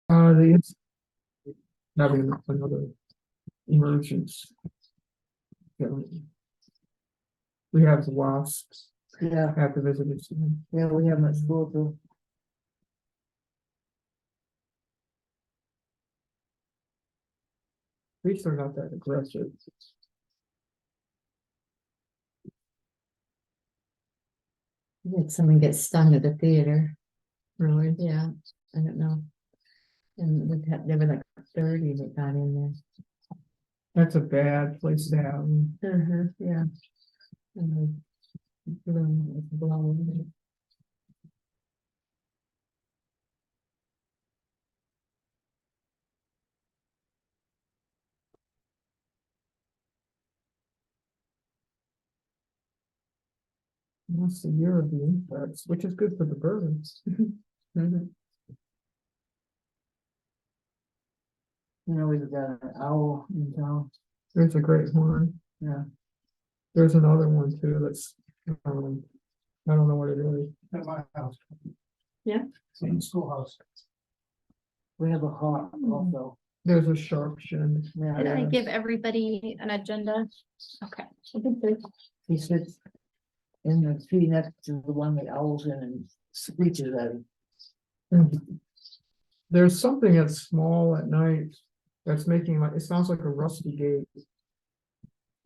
The having another emergence. Yeah. We have the wasps Yeah, at the visitor center. yeah, we have at school too. At least they're not that aggressive. Did someone get stung at the theater? Really? Yeah, I don't know. And there were like 30 that got in there. That's a bad place to have them. Yeah. And the balloon was blown. That's the year of the insects, which is good for the birds. Mhm. You know, we've got an owl in town. There's a great horn. Yeah. There's another one too that's, I don't know what it is. At my house. Yeah. In the schoolhouse. We have a hawk also. There's a sharp shin. Yeah, Did I give everybody an agenda? Okay. he sits in the tree next to the one that owls in and screeches at him. There's something that's small at night that's making like, it sounds like a rusty gate.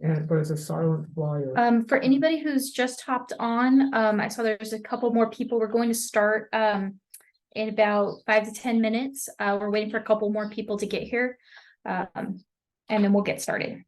But it's a silent flyer. For anybody who's just hopped on, I saw there's a couple more people. We're going to start in about 5 to 10 minutes. We're waiting for a couple more people to get here. And then we'll get started.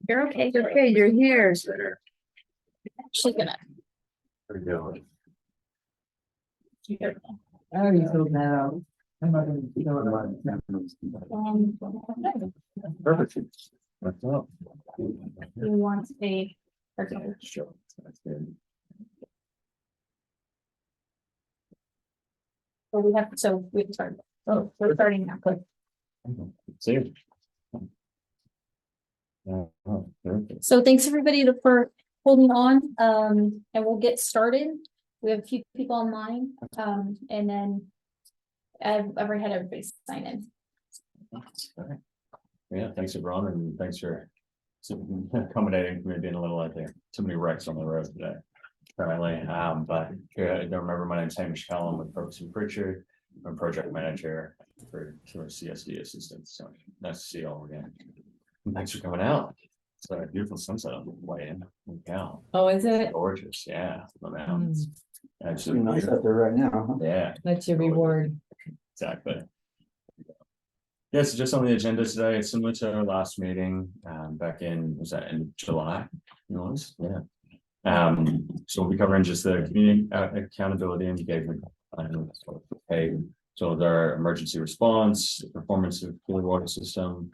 You're okay. Okay, you're here. She's gonna. Pretty good. I already filled that out. I'm not gonna fill it out. Perfect. That's all. You want a. Sure. That's good. So we start. Oh, we're starting now. Good. See you. Perfect. So thanks everybody for holding on, and we'll get started. We have a few people online, and then I've already had everybody sign in. Yeah, thanks everyone, and thanks for accommodating for me being a little out there. Too many wrecks on the road today. Currently, but I don't remember. My name's Hamish Callum with Purpose and Pritchard. I'm project manager for CSD assistants. So nice to see you all again. And thanks for coming out. It's a beautiful sunset on the way in. Wow, Oh, is it? gorgeous. Yeah, the mountains. Pretty nice out there right now, huh? Yeah, That's your reward. exactly. Yes, just on the agenda today, it's similar to our last meeting, back in, was that in July? It was, yeah. So we'll be covering just the community accountability and engagement. So our emergency response, the performance of the water system,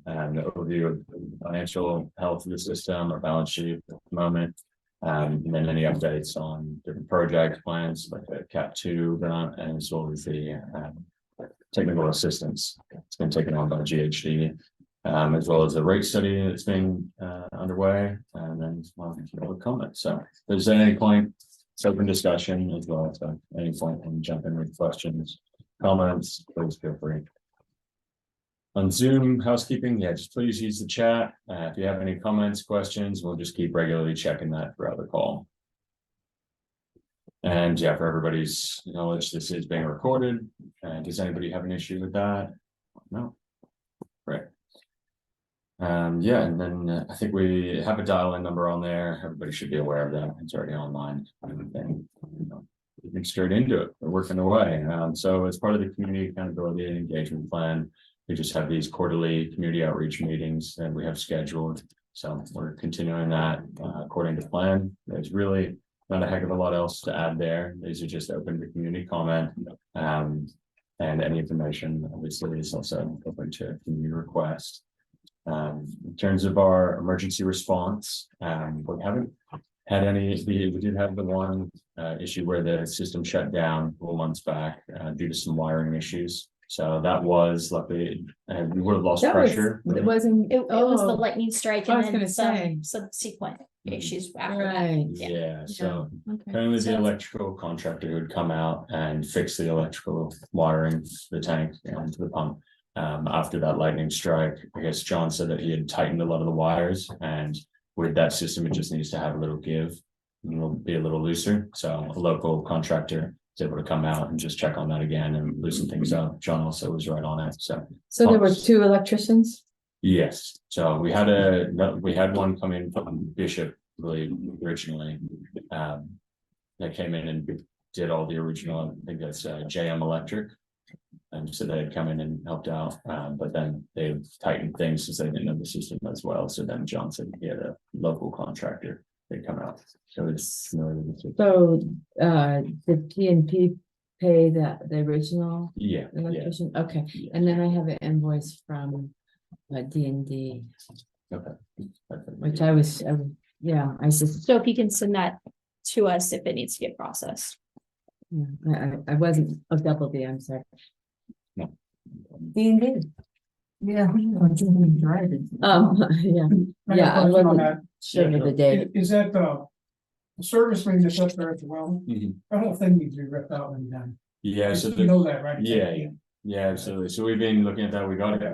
and the overview of the financial health of the system, our balance sheet at the moment. And then any updates on different project plans like the CAP 2 grant, and as well as the technical assistance. It's been taken on by GHD, as well as the rate study that's been underway, and then public comment. So if there's any point, it's open discussion as well. So any point, and jump in with questions, comments, please feel free. On Zoom housekeeping, yeah, just please use the chat. If you have any comments, questions, we'll just keep regularly checking that throughout the call. And yeah, for everybody's knowledge, this is being recorded. Does anybody have an issue with that? No. Right. Yeah, and then I think we have a dial-in number on there. Everybody should be aware of that. It's already online. Everything, we can straight into it. We're working away. So as part of the community accountability and engagement plan, we just have these quarterly community outreach meetings and we have scheduled. So we're continuing that according to plan. There's really not a heck of a lot else to add there. These are just open to community comment. And any information obviously is also open to community request. In terms of our emergency response, we haven't had any. We did have the one issue where the system shut down a couple months back due to some wiring issues. So that was luckily, we would have lost pressure. It wasn't. It was the lightning strike I was and then gonna say. some subsequent issues after that. Right. Yeah, so Okay. apparently the So- electrical contractor who would come out and fix the electrical wiring, the tank and the pump. After that lightning strike, I guess John said that he had tightened a lot of the wires, and with that system, it just needs to have a little give. And it'll be a little looser. So a local contractor is able to come out and just check on that again and loosen things up. John also was right on it. So So there were two electricians? yes, so we had one come in from Bishop, I believe, originally. They came in and did all the original, I think that's JM Electric. And so they had come in and helped out, but then they've tightened things since they didn't know the system as well. So then John said he had a local contractor, they'd come out. So it's familiar with the system. So did PNP pay the original Yeah, yeah. electrician? Okay, Yeah. and then I have an invoice from D&D, Okay. which I just, So if you can send that to us if it needs to get processed. I wasn't, double D, I'm sorry. No. D&D. Yeah. I'm doing driving. Yeah, I wasn't sure Yeah, of the date. Is that the service main that's up there at the well? Mhm. That whole thing needs to be ripped out and done. Yeah, so You know that, right? Yeah. Yeah, absolutely. So we've been looking at that.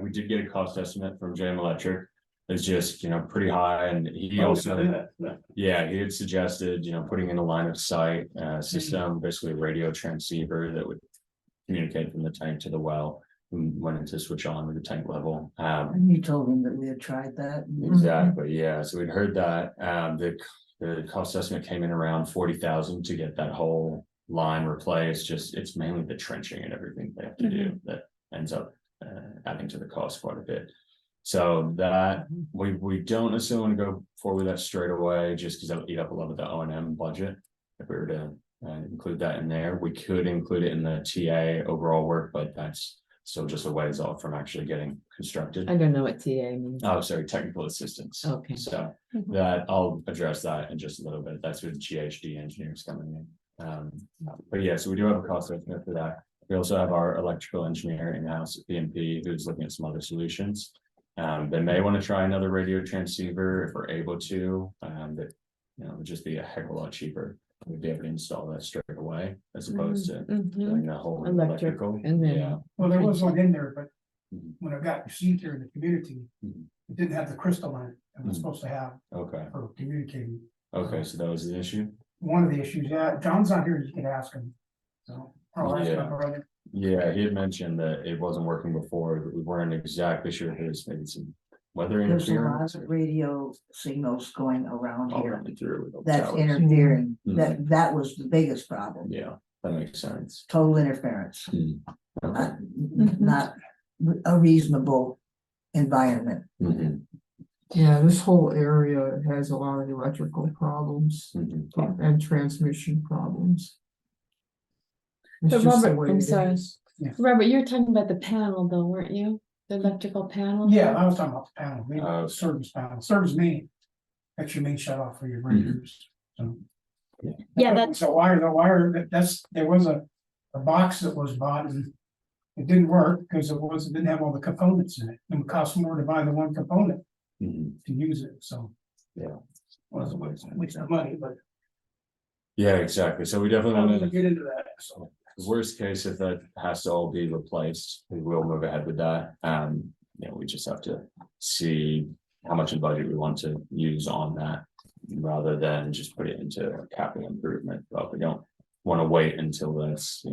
We did get a cost estimate from JM Electric. It's just, pretty high, and he also, yeah, he had suggested, putting in a line of sight system, basically a radio transceiver that would communicate from the tank to the well when to switch on with the tank level. And you told him that we had tried that. Exactly, yeah. So we'd heard that. The cost estimate came in around 40,000 to get that whole line replaced. It's mainly the trenching and everything they have to do that ends up adding to the cost quite a bit. So that, we don't necessarily want to go forward with that straight away, just because that would eat up a lot of the O&M budget. If we were to include that in there, we could include it in the TA overall work, but that's still just a ways off from actually getting constructed. I don't know what TA means. Oh, sorry, technical assistance. Okay. So Mhm. that, I'll address that in just a little bit. That's with GHD engineers coming in. But yeah, so we do have a cost estimate for that. We also have our electrical engineer in-house at PMP who's looking at some other solutions. They may want to try another radio transceiver if we're able to, that, would just be a heck of a lot cheaper. We'd be able to install that straight away as opposed to Mhm. doing the whole Electric, electrical. and then- Yeah. Well, there was one in there, but Mhm. when it got received here in the community, Mhm. it didn't have the crystal on it it was Mhm. supposed to have Okay, for communicating. okay, so that was the issue. One of the issues, yeah, John's not here, you can ask him. So. I'll ask Yeah. my brother. Yeah, he had mentioned that it wasn't working before, but we weren't exactly sure if there was maybe some weather There's a lot interference. of radio signals going around All here running through with the that's towers. interfering. Mhm. That was the biggest problem. Yeah, that makes sense. Total interference, Okay. not a reasonable environment. Mhm, Yeah, this whole area has a lot of electrical problems mhm. and transmission problems. It's But just the Robert, way I'm it sorry. is. Robert, you were talking about the panel though, weren't you? The electrical panel? Yeah, I was talking about the panel, maybe Oh. the service panel, service main. That's your main shut off for your radios, so. Yeah, that's, The wire, there was a box that was bought and. It didn't work because it didn't have all the components in it, it would cost more to buy the one component Mhm. to use it, so. Yeah. Was a waste of money, but Yeah, exactly. So we definitely I don't want wanna to, get into that, so. worst case, if that has to all be replaced, we will move ahead with that. We just have to see how much in budget we want to use on that. Rather than just put it into a capital improvement, but we don't want to wait until that's,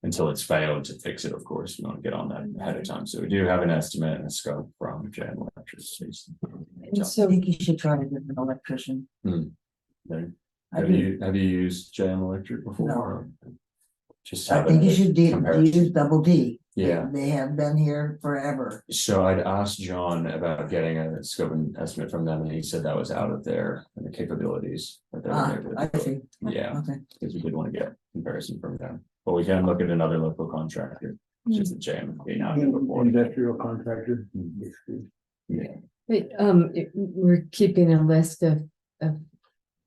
until it's failed to fix it, of course, we want to get on that ahead of time. So we do have an estimate and a scope from JM Electric. I think you should try to get an electrician. There. I Have do. you used JM Electric before? No. or Just I have think you it should comparison? use Double D. Yeah. They have been here forever. So I'd asked John about getting a scope and estimate from them, and he said that was out of their capabilities. that they were able to I do. see. Yeah, Okay. because we did want to get comparison from them, but we can look at another local contractor, just the JM being out here before. Industrial contractor. Yeah, We're keeping a list of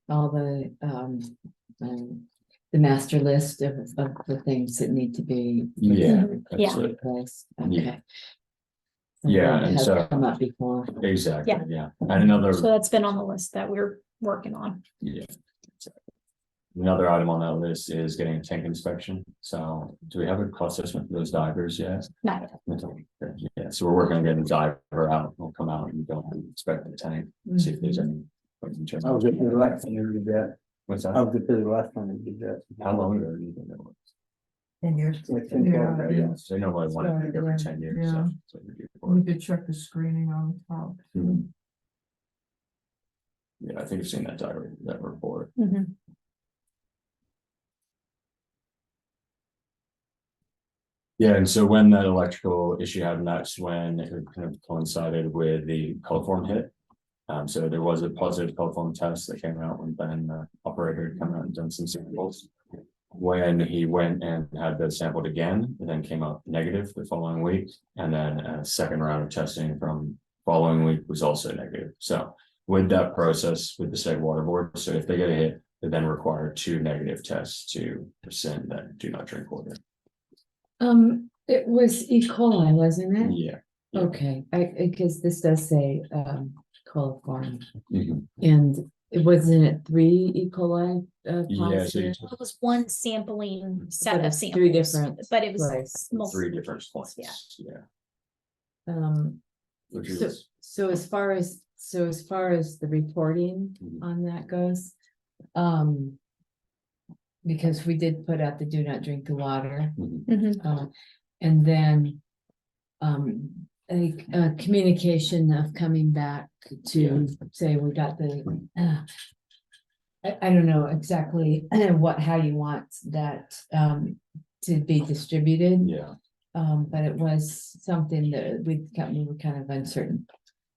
all the master list of the things that need to be. yeah, Yeah. absolutely. Replaced. Yeah. Okay. Yeah, That and has so- come up before. Exactly, Yeah. yeah, and another. so that's been on the list that we're working on. Yeah. Another item on that list is getting a tank inspection. So do we have a cost estimate for those divers yet? Not Yeah, so we're working on getting the diver out. We'll come out and go and inspect the tank, see if there's any. I was at the last time you did that. What's I that? was at the last time you did that. How long ago do you think that was? And yours. Like 10, Yeah. 12 Yeah, so no one wanted Sorry, it every yeah. 10 years. Yeah. So that's what we do for We it. did check the screening on the top. Mhm. Yeah, I think I've seen that diver, that report. Mhm. Yeah, and so when that electrical issue happened, that's when it kind of coincided with the coliform hit. So there was a positive coliform test that came out when Ben, the operator, had come out and done some samples. When he went and had those sampled again, it then came up negative the following week, and then a second round of testing from following week was also negative. So with that process with the state water board, so if they get a hit, they then require 2 negative tests to rescind that do not drink water. It was E. coli, wasn't it? Yeah. Okay, because this does say, coliform, Mhm. and it wasn't it 3 E. coli? Yeah, so you positive? took It was one sampling set But of it's samples. 3 different But it was places. multiple. 3 different points. Yeah. Yeah. Um, Which so, is, so as far as the reporting Mhm. on that goes, because we did put out the do not drink the water, Mhm. Mhm. and then a communication of coming back to say we got the, I don't know exactly how you want that, to be distributed. yeah, But it was something that we were kind of uncertain.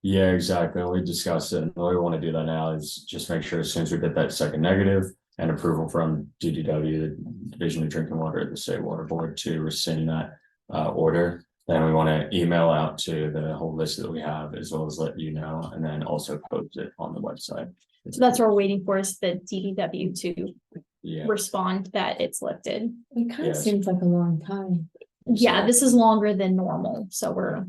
Yeah, exactly. We discussed it. And the way we want to do that now is just make sure as soon as we get that second negative and approval from DDW, the Division of Drinking Water at the State Water Board, to rescind that order. Then we want to email out to the whole list that we have, as well as let you know, and then also post it on the website. So that's what we're waiting for, is the DDW to Yeah. respond that it's lifted. It kind of Yes. seems like a long time. Yeah, So- this is longer than normal, so we're,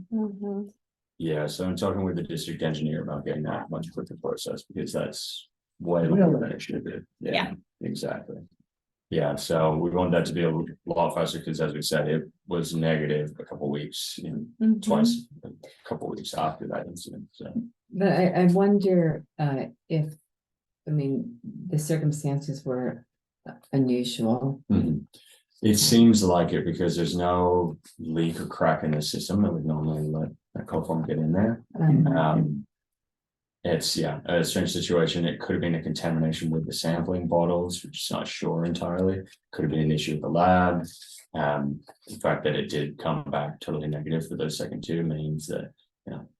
Yeah, so I'm talking with the district engineer about getting that much quicker process, because that's way longer than it should be. Yeah. Exactly. Yeah, so we want that to be a lot faster, because as we said, it was negative a couple weeks, twice, a couple weeks after that incident, so. But I wonder, if, I mean, the circumstances were unusual. It seems like it, because there's no leak or crack in the system that would normally let a coliform get in there. It's, yeah, a strange situation. It could have been a contamination with the sampling bottles, which is not sure entirely. Could have been an issue with the lab. The fact that it did come back totally negative for those second two means that,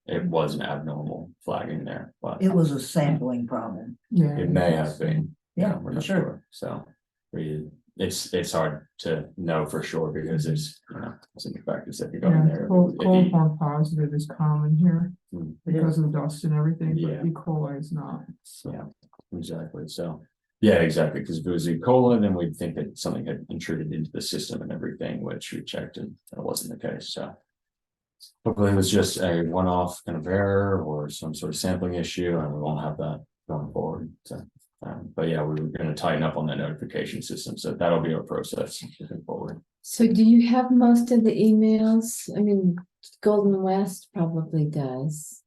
it was an abnormal flagging there, but It was a sampling problem. Yeah. it may have been. Yeah, We're for not sure. sure. So it's hard to know for sure, because there's, some factors that could go in Yeah, there. cold It'd be- form positive is common here Hmm. because of the dust and everything, Yeah. but E. coli is not. Yeah, exactly. So, yeah, exactly. Because if it was E. coli, then we'd think that something had intruded into the system and everything, which we checked, and that wasn't the case. So hopefully it was just a one-off kind of error or some sort of sampling issue, and we won't have that going forward. So, but yeah, we were going to tighten up on that notification system. So that'll be our process moving forward. So do you have most of the emails? I mean, Golden West probably does.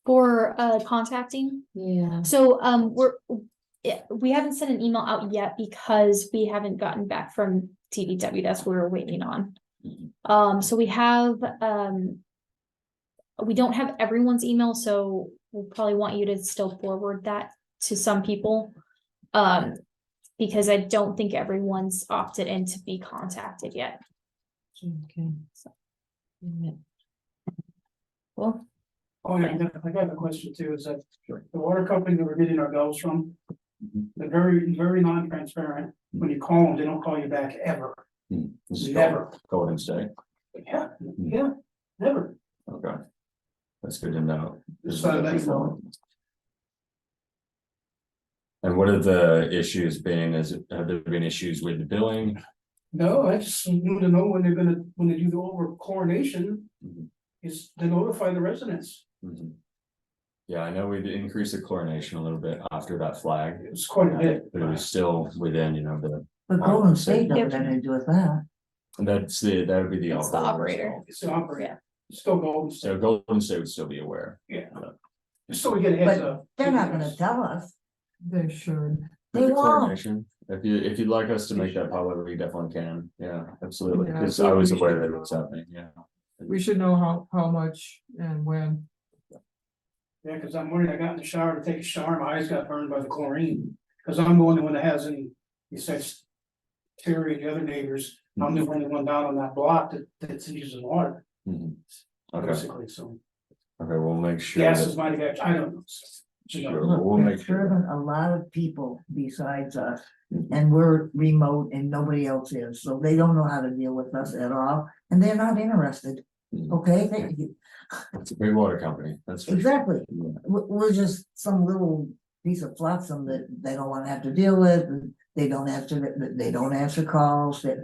for contacting. Yeah. So we haven't sent an email out yet because we haven't gotten back from TDW. That's what we're waiting on. So we don't have everyone's email, so we'll probably want you to still forward that to some people. Because I don't think everyone's opted in to be contacted yet. Okay. Yeah. Well, Oh, yeah, I got a question too, is that the water company that we're getting our bills from, they're very, very non-transparent. When you call them, they don't call you back ever. This is Never. Golden State. Yeah, never. Okay. That's good to know. Just thought I'd let you know. And what are the issues been? Have there been issues with the billing? No, I just want to know when they do the over chlorination, is to notify the residents. Mhm. Yeah, I know we'd increased the chlorination a little bit after that flag, It was quite a bit. but it was still within, but Golden State doesn't have anything to do with that. that would be the It's the operator. It's the operator. Still Golden So State. Golden State would still be aware. Yeah. So we get a heads But up. they're not gonna tell us. They should. They With the won't. chlorination, if you'd like us to make that public, we definitely can. Yeah, absolutely. Yeah, Because so I was we aware should that it know. was happening, yeah. We should know how much and when. Yeah, cause I'm worried, I got in the shower to take a shower, my eyes got burned by the chlorine, cause I'm the only one that has any, besides Terry and the other neighbors, I'm the only one down on that block that's using water, Mhm. Okay, basically, so. we'll make sure. Gas that- is mighty good, I don't know. You know. Sure. Look, We'll make there's sure. serving a lot of people besides us, and we're remote and nobody else is, so they don't know how to deal with us at all, and they're not interested. Mhm. Okay, It's a big water company, that's for sure. exactly, Yeah. we're just some little piece of flotsam that they don't wanna have to deal with, and they don't answer calls, that,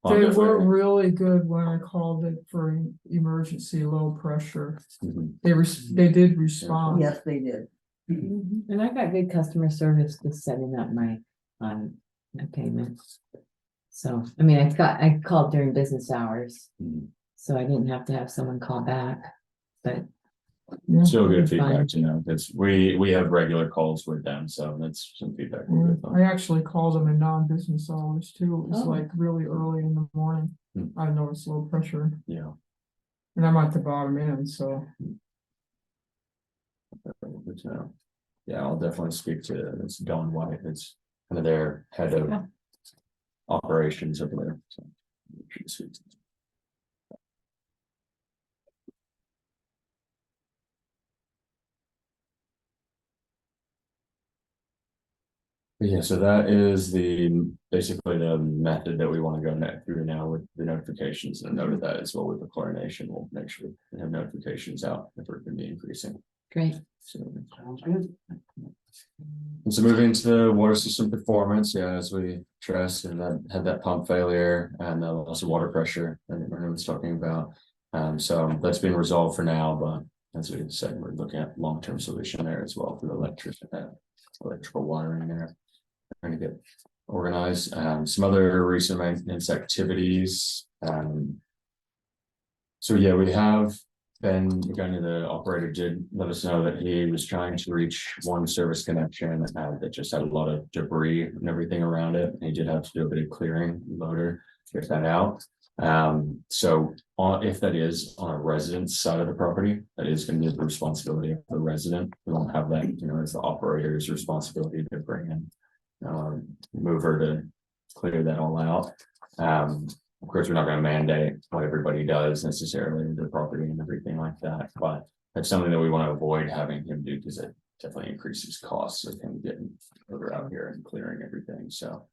Oh, They were definitely. really good when I called it for emergency low pressure. Mhm. They did respond. yes, they did. And I got good customer service with setting up my payments. So, I mean, I called during business hours, Mhm. so I didn't have to have someone call back, but. Yeah. Still good It's fine. feedback to know, because we have regular calls with them, so that's some feedback. we Yeah, get from. I actually called them in non-business hours too. It was Oh. like really early in the morning. Hmm. I noticed low pressure Yeah. and I'm at the bottom end, so. Good to know. Yeah, I'll definitely speak to it's Don White, it's kind of their head of Yeah. operations over there. So Yeah, so that is basically the method that we want to go through now with the notifications, and noted that as well with the chlorination. We'll make sure we have notifications out if we're going to be increasing. Great. So, Sounds good. and so moving to the water system performance, yeah, as we stressed, and that had that pump failure and also water pressure that everyone was talking about. So that's been resolved for now, but as we said, we're looking at long-term solution there as well for the electrical wiring there. Trying to get organized. Some other recent maintenance activities. So yeah, we have been, again, the operator did let us know that he was trying to reach one service connection that just had a lot of debris and everything around it. And he did have to do a bit of clearing loader to get that out. So if that is on a resident's side of the property, that is going to be the responsibility of the resident. We won't have that, as the operator's responsibility to bring in mover to clear that all out. Of course, we're not going to mandate what everybody does necessarily in the property and everything like that, but that's something that we want to avoid having him do, because it definitely increases costs of him getting over out here and clearing everything. So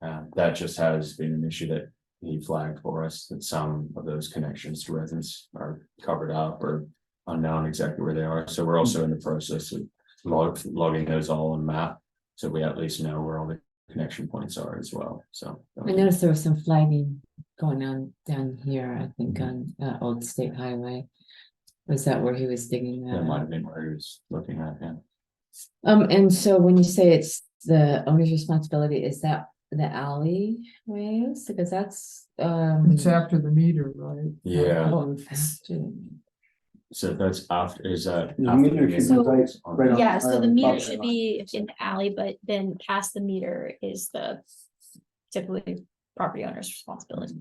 that just has been an issue that he flagged for us, that some of those connections to residents are covered up or unknown exactly where they are. So we're also in the process of logging those all on map, so we at least know where all the connection points are as well. So I noticed there was some flagging going on down here, I think on Old State Highway. Was that where he was digging that that might up? have been where he was looking at, yeah. And so when you say it's the owner's responsibility, is that the alleyways? Because that's It's after the meter, right? Yeah. oh, after- So that's after, is that? The after meter the should be main- right- right on- Yeah, so the on meter top should of be in the alley, but then past the meter is the typically property owner's responsibility.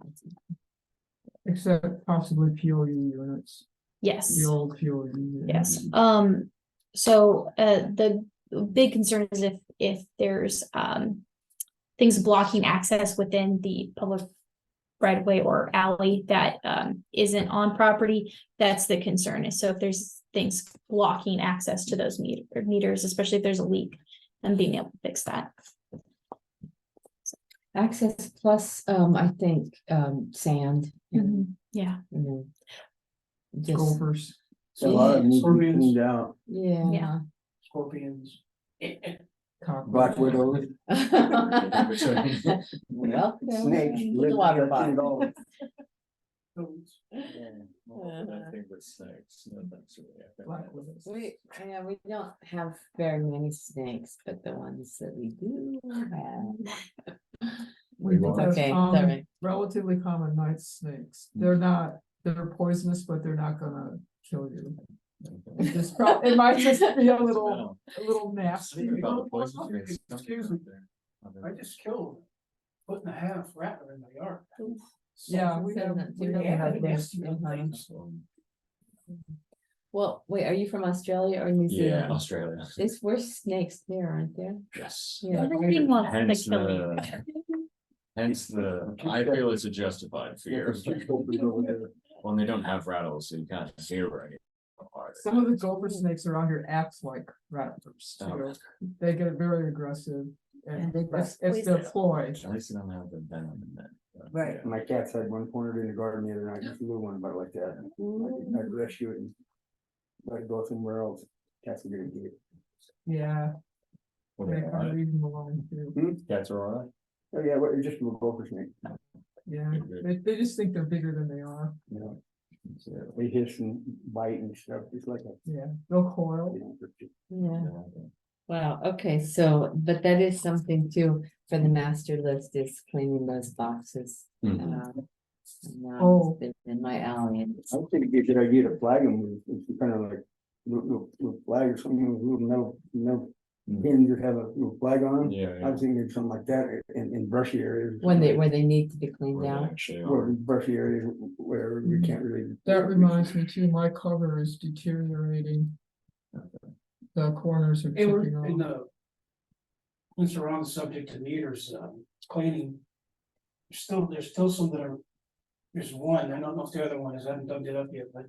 Except possibly POU units, Yes. the old POU. units. Yes, so, the big concern is if there's, things blocking access within the public right of way or alley that, isn't on property, that's the concern. And so if there's things blocking access to those meters, especially if there's a leak, and being able to fix that. access plus, I think, sand. Yeah, You know, just, Gophers. A lot of them need to be Scorpions. cleaned out. yeah. Yeah. Scorpions. Black widows. Well, Snakes. the lizards, water I've seen it all. I think with snakes, no, that's really, I think. Black widows. We don't have very many snakes, but the ones that we do have. We Well, have okay, all right. relatively common night snakes. They're poisonous, but they're not gonna kill you. It just it might just be a little nasty. Excuse me. I just killed a 1.5 rattler in my yard. Yeah, we have. Well, wait, are you from Australia or New Yeah, Zealand? Australia, There's worse snakes there, aren't there? yes. Yeah. everything wants to Hence kill the, I feel it's a justified fear. When they don't have rattles, so you can't hear right. Some of the gopher snakes around here act like rattlers too. They get very aggressive. And it's their ploy. At least they don't have the venom in that. Right. My cats had one cornered in the garden the other night, just a little one about like that. I'd rescue it and let it go somewhere else. Cats are gonna get it. Yeah, Well, they they're kind of all leave them alone too. Cats are all right. Oh, yeah, well, just a little gopher snake, Yeah, they just think they're bigger than they are. you know. They hiss and bite and stuff, just like a. Yeah, they'll coil. Yeah. Wow, okay, so, but that is something too, for the master list is cleaning those boxes. Mhm. And, Oh. it's been in my alley and I would think it'd be a good idea to flag them with kind of like little flag or something, with little metal pins that have a little flag on them. Yeah, I was thinking something like that in brushy areas. when where they need to be cleaned Where they out. actually Or are. brushy areas where we can't really. That reminds me too, my cover is deteriorating. The corners are And we're chipping in off. since we're on the subject of meters, cleaning. There's still some that are There's one, I don't know if the other one is, I haven't dug it up yet, but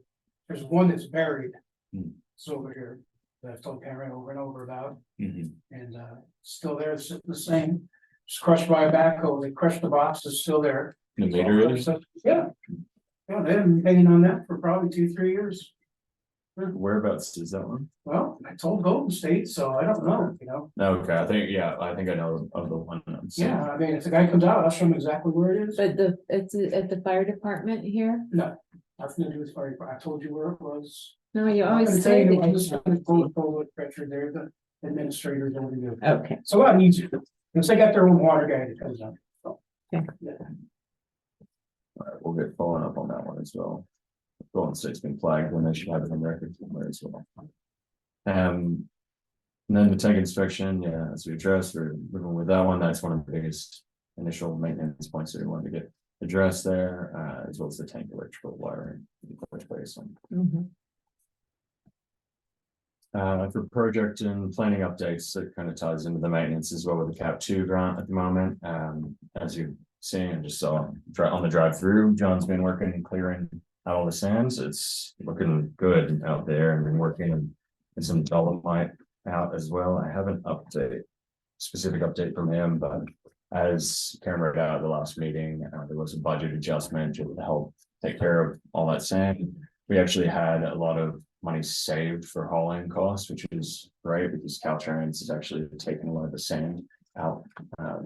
there's one that's buried. Hmm. It's over here, that I've told Karen over and over about, Mhm. and still there, it's the same. It's crushed by a backhoe, they crushed the box, it's still there. The meter is, Yeah. Yeah, they haven't been paying on that for probably 2-3 years. whereabouts is that one? Well, I told Golden State, so I don't know, you know. Okay, I think I know of the one. I'm seeing. Yeah, I mean, if the guy comes out, I'll show him exactly where it is. But it's at the fire department here? No, nothing to do with fire. I told you where it was. No, you I'm always gonna say tell you, that. I'm just gonna pull the forward pressure there, the administrators over there. Okay, It's a lot easier, because they got their own water guy that comes up. So, Okay. yeah. All right, we'll get following up on that one as well. Golden State's been flagged when they should have it on record somewhere as well. And then the tank inspection, yeah, as we addressed, we're moving with that one. That's one of the biggest initial maintenance points that we wanted to get addressed there, as well as the tank electrical wiring. mhm. For project and planning updates, it kind of ties into the maintenance as well with the CAP2 grant at the moment. As you've seen, and just saw on the drive through, John's been working and clearing out all the sands. It's looking good out there, and been working and some dolomite out as well. I have an specific update from him, but as Karen read out at the last meeting, there was a budget adjustment to help take care of all that sand. We actually had a lot of money saved for hauling costs, which is great because Caltrans is actually taking a lot of the sand out.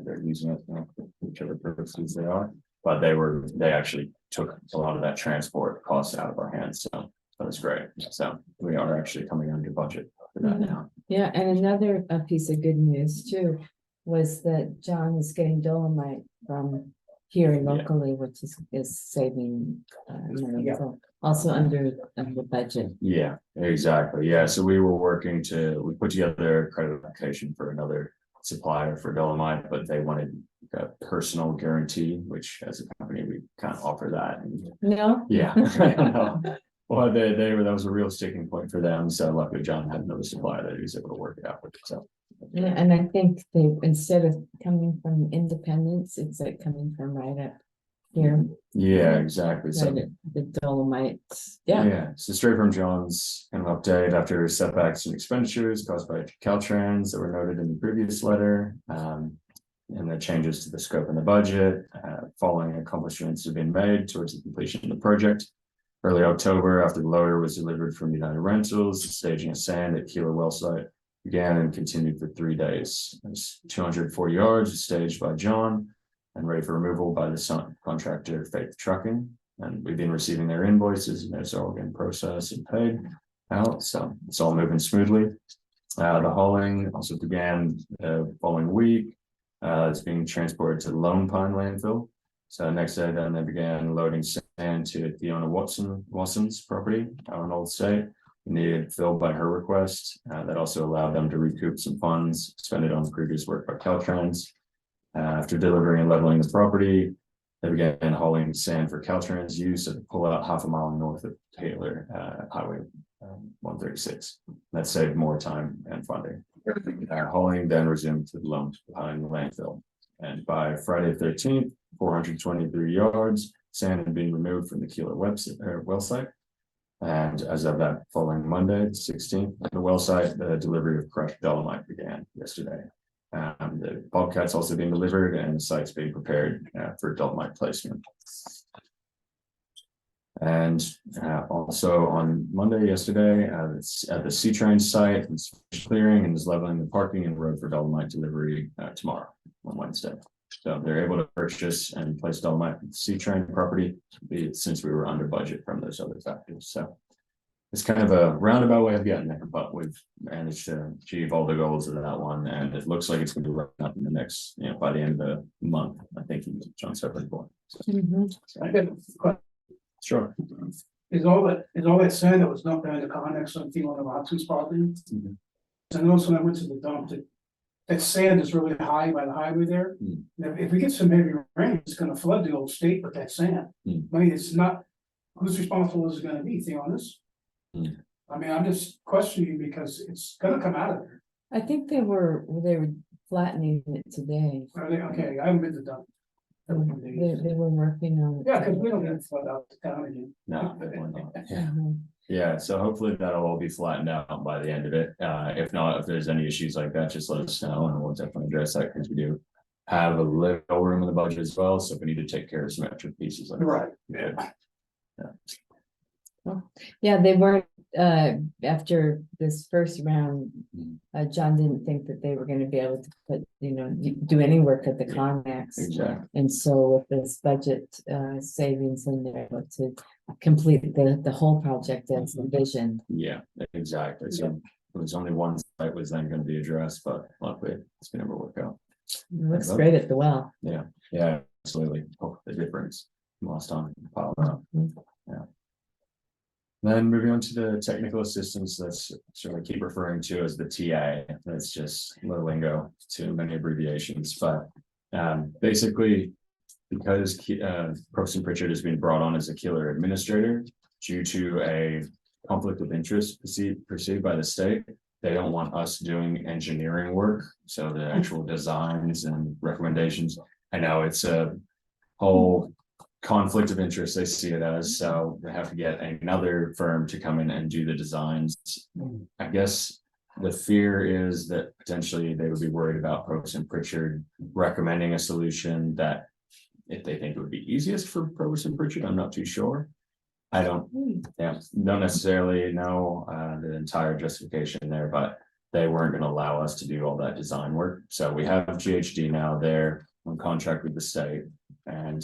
They're using it, you know, for whichever purposes they are, but they actually took a lot of that transport costs out of our hands. So that was great. So we are actually coming under budget for that now. Yeah, and another piece of good news too was that John is getting dolomite from here locally, which is saving money. Yeah. So also under budget. Yeah, exactly. Yeah, so we put together a credit application for another supplier for dolomite, but they wanted a personal guarantee, which as a company, we can't offer that. And No? yeah, no. Well, that was a real sticking point for them. So luckily John had another supplier that he was able to work it out with. So Yeah, and I think they, instead of coming from Independence, it's like coming from right up here, yeah, exactly. So right at the Dolomites. Yeah, yeah, so straight from John's kind of update after setbacks and expenditures caused by Caltrans that were noted in the previous letter. And the changes to the scope and the budget, following accomplishments have been made towards the completion of the project. Early October, after the loader was delivered from United Rentals, the staging of sand at Keeler well site began and continued for 3 days. There's 240 yards staged by John and ready for removal by the contractor Faith Trucking. And we've been receiving their invoices, and those are all getting processed and paid out. So it's all moving smoothly. The hauling also began the following week. It's being transported to the Lone Pine landfill. So next day, then they began loading sand to Fiona Watson's property out on Old State. Needed filled by her request. That also allowed them to recoup some funds spent on previous work by Caltrans. After delivering and leveling the property, they began hauling sand for Caltrans use at the pullout half a mile north of Keeler, Highway 136. That saved more time and funding. Hauling then resumed to the Lone Pine landfill. And by Friday 13th, 423 yards, sand had been removed from the Keeler well site. And as of that following Monday, the 16th, at the well site, the delivery of crushed dolomite began yesterday. The bobcat's also being delivered and the site's being prepared for dolomite placement. And also on Monday yesterday, it's at the C-Train site, it's clearing and is leveling the parking and road for dolomite delivery tomorrow on Wednesday. So they're able to purchase and place dolomite at the C-Train property since we were under budget from those other factors. So it's kind of a roundabout way of getting there, but we've managed to achieve all the goals of that one. And it looks like it's going to be wrapped up in the next, by the end of the month, I think John said before. Mhm. I got a question. Sure. Is all that sand that was dumped down the Connex on Fiona Watson's property? Mhm. I noticed when I went to the dump that sand is really high by the highway there. Mm. And if we get some heavy rain, it's gonna flood the old state with that sand. Mm. I mean, it's not, who's responsible is it gonna be, Theonis? Mm. I mean, I'm just questioning because it's gonna come out of there. I think they were flattening it today. Are they, okay, I haven't been to the dump. They were working on. Yeah, because we don't get flood out the town again. No, we're not. Yeah. Mhm. Yeah, so hopefully that'll all be flattened out by the end of it. If not, if there's any issues like that, just let us know and we'll definitely address that because we do have a little room in the budget as well. So if we need to take care of some extra pieces like that. Right, yeah. Yeah, they weren't, after this first round, John didn't think that they were gonna be able to put, do any work at the Yeah, Connex. Exactly. And so with this budget, savings in there to complete the whole project as envisioned. Yeah, exactly. So it was only one site was then going to be addressed, but luckily it's been able to work out. It looks great at the well. Yeah, absolutely. Oh, the difference from last time. Pile up. Yeah. Then moving on to the technical assistance, that's sort of keep referring to as the TA. That's just little lingo, too many abbreviations, but basically because Professor Pritchard has been brought on as a Keeler administrator due to a conflict of interest perceived by the state. They don't want us doing engineering work, so the actual designs and recommendations. I know it's a whole conflict of interest, they see it as, so they have to get another firm to come in and do the designs. I guess the fear is that potentially they would be worried about Provost and Pritchard recommending a solution that if they think it would be easiest for Provost and Pritchard, I'm not too sure. I don't necessarily know the entire justification there, but they weren't going to allow us to do all that design work. So we have GHD now, they're on contract with the state. And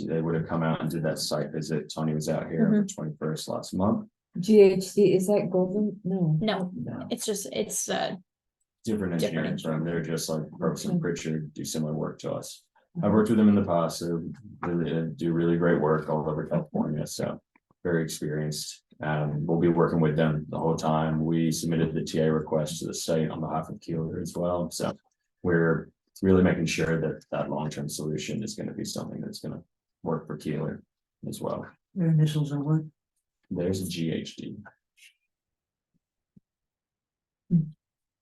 they would have come out and did that site visit. Tony was out here on the 21st last month. GHD, is that Golden? No. No, No, it's just, different engineering engineering. firm. They're just like Probst and Pritchard do similar work to us. I've worked with them in the past. They really do really great work all over California. So very experienced. We'll be working with them the whole time. We submitted the TA request to the state on behalf of Keeler as well. So we're really making sure that that long-term solution is going to be something that's going to work for Keeler as well. Their initials are what? There's a GHD.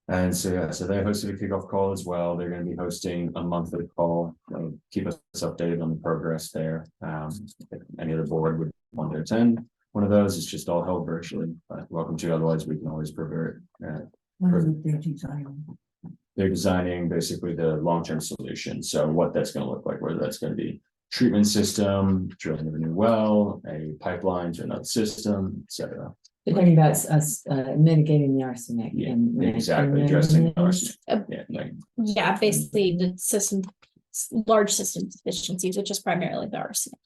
And so, yeah, so they hosted a kickoff call as well. They're going to be hosting a monthly call. Keep us updated on the progress there. If any other board would want to attend one of those, it's just all held virtually. But welcome to. Otherwise, we can always prepare it. What is it they're designing? They're designing basically the long-term solution. So what that's going to look like, whether that's going to be treatment system, drilling of a new well, a pipeline to another system, etc. They're talking about us mitigating the arsenic. Yeah, and exactly, addressing arsenic. yeah, basically the large system deficiencies, which is primarily the arsenic.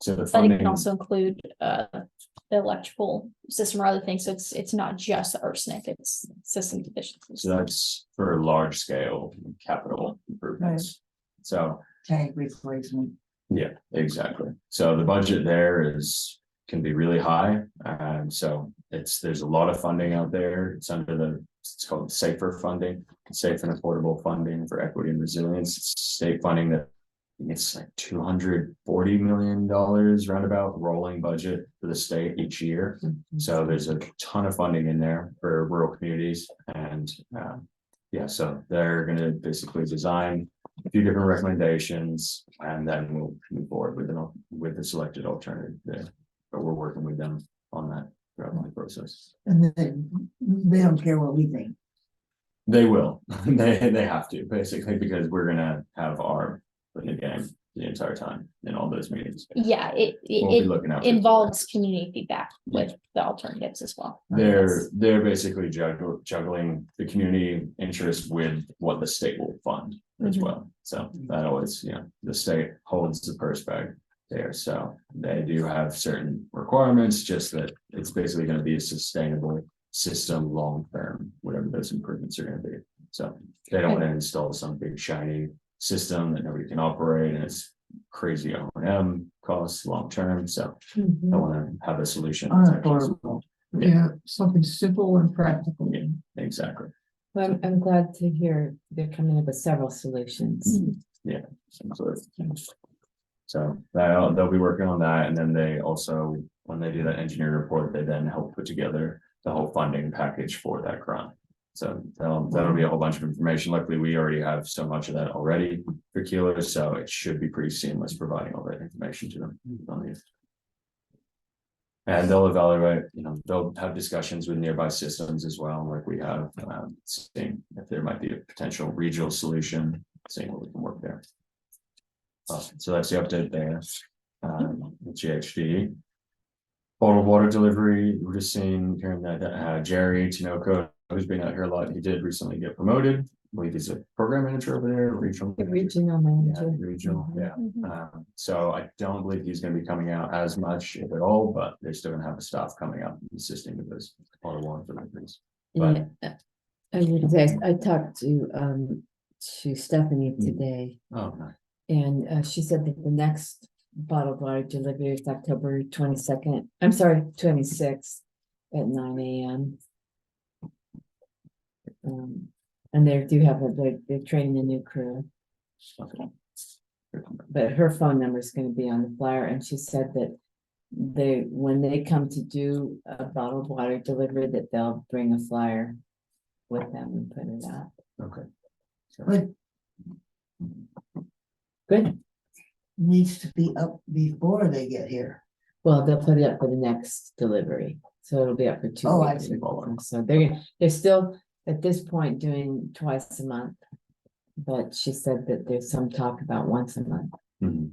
So the But it funding, can also include the electrical system or other things, so it's not just arsenic, it's system deficiencies. so that's for large scale capital improvements. So, Tank replacement. yeah, exactly. So the budget there can be really high. So there's a lot of funding out there. It's called safer funding, safe and affordable funding for equity and resilience. It's state funding that it's like $240 million roundabout rolling budget for the state each year. So there's a ton of funding in there for rural communities. And yeah, so they're going to basically design a few different recommendations and then we'll move forward with the selected alternative there. But we're working with them on that throughout the process. And they don't care what we think. They will. They have to, basically, because we're gonna have our foot in the game the entire time in all those meetings. Yeah, We'll be looking out for involves community feedback with the alternatives as well. They're basically juggling the community interest with what the state will fund as well. So that always, the state holds the purse bag there. So they do have certain requirements, just that it's basically going to be a sustainable system long term, whatever those improvements are going to be. So they don't want to install some big shiny system that nobody can operate and it's crazy O&M costs long term. So I want to have a solution. Unaffordable. Yeah, something simple and practical. Yeah, exactly. Well, I'm glad to hear they're coming up with several solutions. Yeah. So they'll be working on that. And then they also, when they do that engineer report, they then help put together the whole funding package for that grant. So that'll be a whole bunch of information. Luckily, we already have so much of that already. for Keeler, so it should be pretty seamless providing all that information to them. And they'll evaluate, they'll have discussions with nearby systems as well, like we have, seeing if there might be a potential regional solution, seeing what we can work there. Awesome. So that's the update there. GHD. Bottled water delivery, we're just hearing that Jerry Tinoco, who's been out here a lot, he did recently get promoted. I believe he's a program manager over there, regional. The regional manager. Regional, yeah. Mhm. So I don't believe he's gonna be coming out as much, if at all, but they're still gonna have the staff coming out and assisting with those bottled water deliveries. Yeah, I talked to Stephanie today, Oh, no. and she said that the next bottled water delivery is October 22nd. I'm sorry, 26th at 9 AM. And they do have they're training a new crew, but her phone number is going to be on the flyer, and she said that when they come to do a bottled water delivery, that they'll bring a flyer with them and put it out. Okay. But Good. needs to be up before they get here. Well, they'll put it up for the next delivery, so it'll be up for 2 Oh, I weeks. see. So they're still at this point doing twice a month. But she said that there's some talk about once a month. Mhm.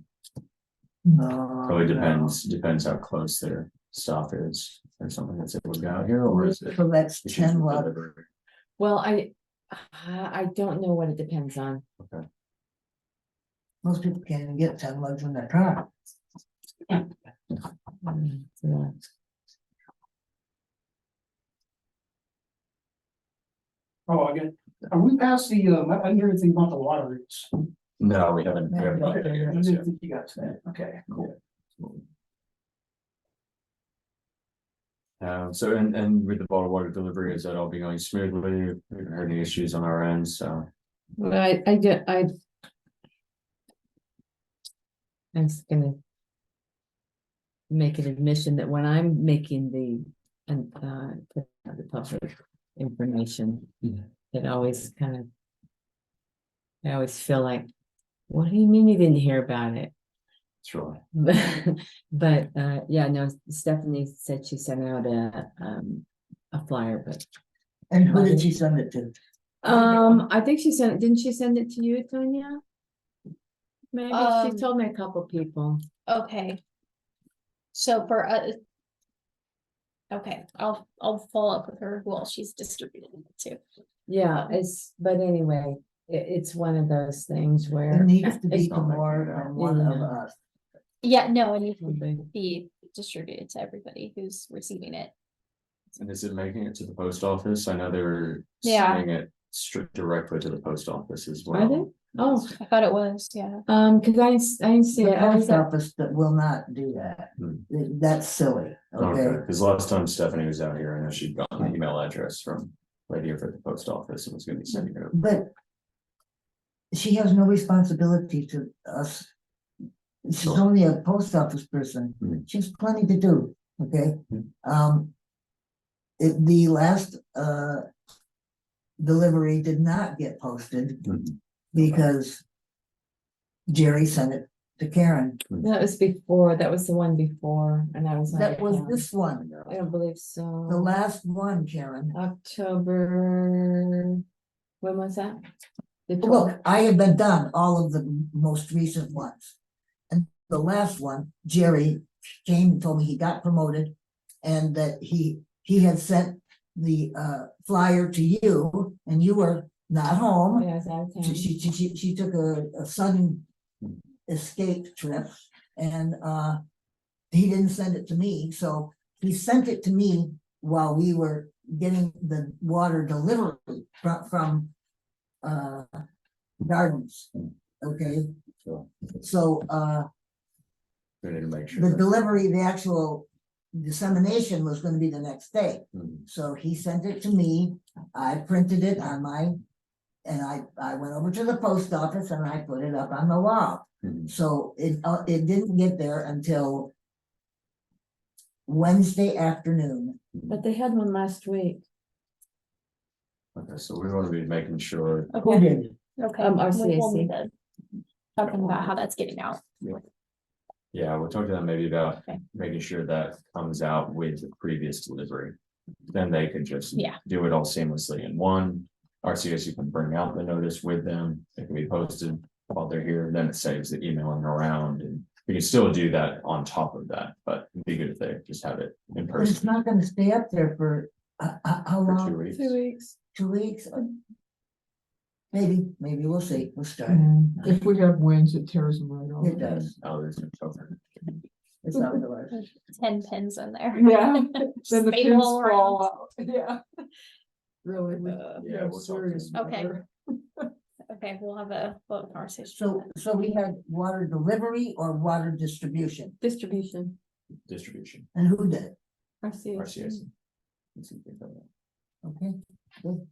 No, Probably no. depends how close their staff is, or something that's able to get out here, or is it? So that's issues 10 with lots. delivery? Well, I don't know what it depends on. Most people can't even get 10 lugs in their car. So, Oh, again, are we past the, I didn't hear anything about the water rates. No, we haven't. No, got Okay, there I yet. didn't think you got to that, okay, cool. So and with the bottled water delivery, is that all been going smoothly? We haven't heard any issues on our end, so. well, I'm just gonna make an admission that when I'm making the public information, Mhm. it always I always feel like, what do you mean you didn't hear about it? Sure. But yeah, no, Stephanie said she sent out a flyer, but And who did she send it to? I think didn't she send it to you, Tonya? Maybe she Um, told me a couple people. Okay. So for okay, I'll follow up with her. Well, she's distributed it to. Yeah, but anyway, it's one of those things It where. needs to be It's to not like more that. than one of Yeah. us. Yeah, no, it needs to Okay. be distributed to everybody who's receiving it. And is it making it to the post office? I know they were Yeah. sending it directly to the post office as Are they? well. Oh, I thought it was, yeah. cause I didn't see The it. I was post at, office that will not do that. Hmm. That's silly, Okay, okay? because last time Stephanie was out here, I know she'd gotten an email address from lady over at the post office and was gonna be sending it over. But she has no responsibility to us. She's Sure. only a post office person. Mhm. She has plenty to do, okay? Mhm. The last delivery did not get posted Mhm. because Jerry sent it to Karen. that was the one before, and I was. out That of was town. this one, I don't believe so. the last one, Karen. October, when was that? The 12th? Look, I have been done all of the most recent ones. And the last one, Jerry came and told me he got promoted and that he had sent the flyer to you and you were not home. Yeah, I was out of town. She took a sudden escape trip and he didn't send it to me, so he sent it to me while we were getting the water delivery from Gardens, okay? So So we need to make the sure. that- delivery, the actual dissemination was gonna be the next day. Mhm. So he sent it to me, I printed it on and I went over to the post office and I put it up on the wall. Mhm. So it didn't get there until Wednesday afternoon. But they had one last week. Okay, so we want to be making sure. Who did? Okay. RCAC. we'll need to talking about how that's getting out. Yeah, we'll talk to them maybe about Okay. making sure that comes out with the previous delivery. Then they can just Yeah. do it all seamlessly in one. RCSU can bring out the notice with them, it can be posted while they're here, then it saves the emailing around, and we can still do that on top of that, but it'd be good if they just have it in But it's person not gonna stay up there for, how for long? 2 weeks. 2 weeks. 2 weeks? Maybe we'll see, we'll start. If we have winds, it tears them right off. It does, Oh, there's no cover. it's outdoors. 10 pins in there. Yeah, then the Spade pins all fall around. out, yeah. Really, Yeah, yeah, we'll talk to serious. them. Okay. weather. Okay, we'll have a little conversation. So we had water delivery or water distribution, Distribution, Distribution, and who did it? RCS. Okay, good.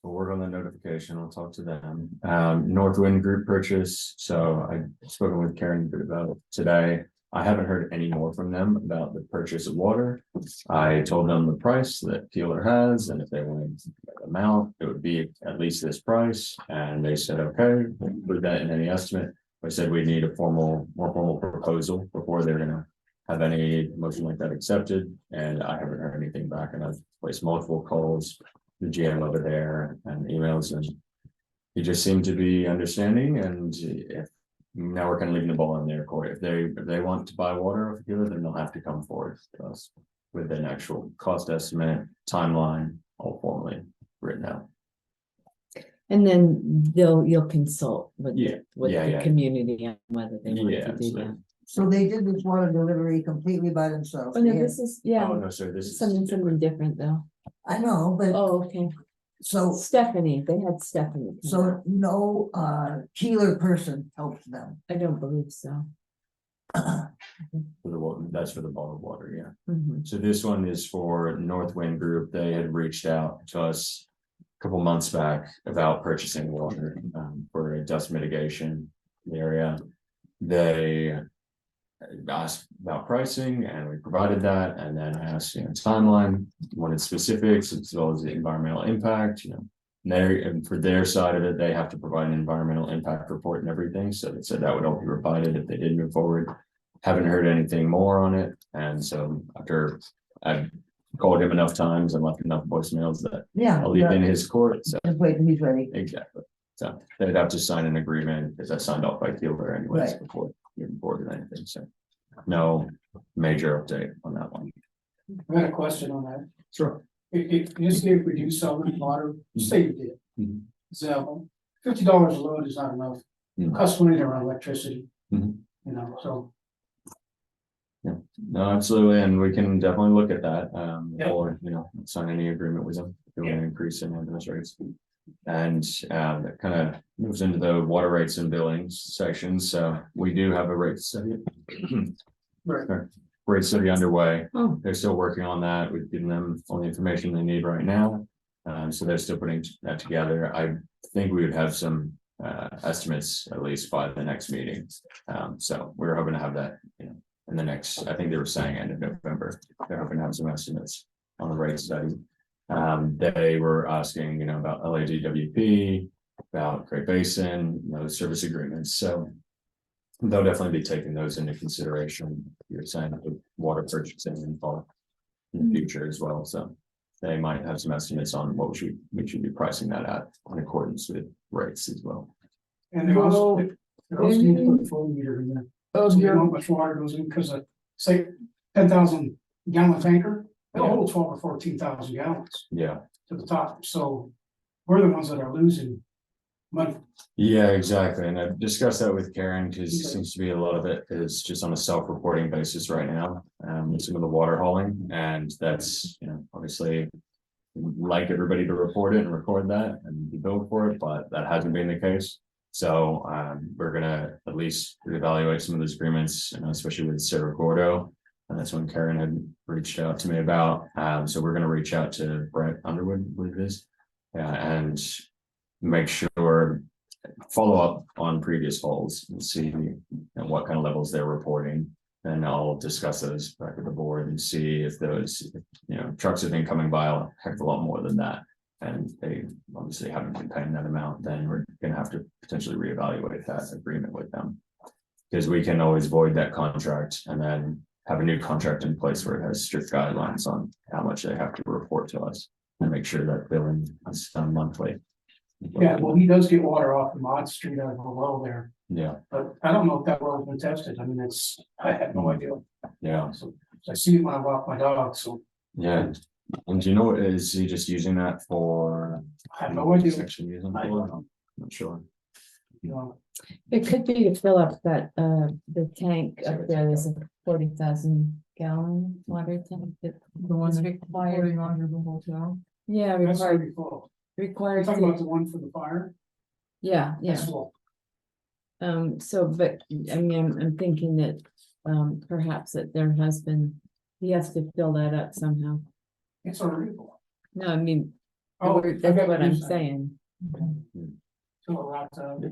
We'll work on the notification, I'll talk to them. Northwind Group purchase, so I've spoken with Karen a bit about it today. I haven't heard any more from them about the purchase of water. I told them the price that Keeler has, and if they wanted the amount, it would be at least this price. And they said, okay, we'll put that in any estimate. I said we need a more formal proposal before they're gonna have any motion like that accepted. And I haven't heard anything back, and I've placed multiple calls, the GM over there and emails, and he just seemed to be understanding. And if now we're kind of leaving the ball in their court. If they want to buy water off Keeler, then they'll have to come forward to us with an actual cost estimate, timeline, all formally written out. And then you'll consult with, Yeah, with yeah, the yeah. community on whether they want Yeah, to do absolutely. that. So they did this water delivery completely by themselves. Oh, no, They had- this is, Oh, yeah, no, sir, this is. something different though. I know, but Oh, okay. so, Stephanie, they had Stephanie. come so out. no, Keeler person helped them. I don't believe so. For the water, that's for the bottled water, yeah. Mhm. So this one is for Northwind Group. They had reached out to us a couple months back about purchasing water for a dust mitigation area. They asked about pricing, and we provided that, and then I asked, timeline, wanted specifics as well as the environmental impact, and for their side of it, they have to provide an environmental impact report and everything, so they said that would all be provided if they did move forward. Haven't heard anything more on it, and so after I've called him enough times and left enough voicemails that Yeah. I'll leave in his court, so. Just wait, he's ready. Exactly, so they'd have to sign an agreement, because that's signed off by Keeler anyways Right. before moving forward with anything, so. No major update on that one. I got a question on that. Sure. If you say if we do sell the water, say you did. Mhm. So $50 a load is not enough. Mhm. Costs money to run electricity. Mhm. So No, absolutely, and we can definitely look at that, Yep. or, sign any agreement with them, if they want to increase in those rates. And, that kind of moves into the water rates and billings section, so we do have a rate study. Right. Rate study underway, Oh. they're still working on that, we've given them all the information they need right now. So they're still putting that together, I think we would have some, estimates at least by the next meeting. So we're hoping to have that, in the next, I think they were saying end of November, they're hoping to have some estimates on the rate study. They were asking, about LADWP, about Great Basin, service agreements, so. They'll definitely be taking those into consideration, you're saying with water purchasing involved in the future as well, so. They might have some estimates on what we should be pricing that at in accordance with rates as well. and they also need to put a full meter in there. Oh, So you know yeah, how much water goes in, because say 10,000 gallon tanker, it'll Yeah. hold 12 or 14,000 gallons Yeah. to the top, so. We're the ones that are losing money. Yeah, exactly, and I've discussed that with Karen, because it Okay. seems to be a lot of it is just on a self-reporting basis right now. With some of the water hauling, and that's, obviously. Like everybody to report it and record that and be billed for it, but that hasn't been the case. So we're gonna at least reevaluate some of those agreements, especially with Cerro Gordo. And that's when Karen had reached out to me about, so we're gonna reach out to Brett Underwood, I believe it is. And make sure, follow up on previous holds and see what kind of levels they're reporting. And I'll discuss those back with the board and see if those, trucks have been coming by a heck of a lot more than that. and they obviously haven't been paying that amount, then we're gonna have to potentially reevaluate that agreement with them. Because we can always void that contract and then have a new contract in place where it has strict guidelines on how much they have to report to us and make sure that billing is done monthly. Yeah, well, he does get water off the Mott Street out of the well there, Yeah, but I don't know if that well's been tested. I mean, I have no idea. yeah, So I see it when I walk my dog, so yeah. And do you know, what is he just using that for? I have no idea. Section using I for? don't know. Not sure. You know, It could be to fill up that, the tank up there, there's a 40,000 gallon water tank that The one is that's required. floating under the hotel. Yeah, that's required, already full. required, Talking about to- the one for the fire, yeah, that's yeah. full. So, but, I mean, I'm thinking that, perhaps that there has been, he has to fill that up somehow. It's already full. No, I mean, Oh, that's what I'm saying. To a lot of.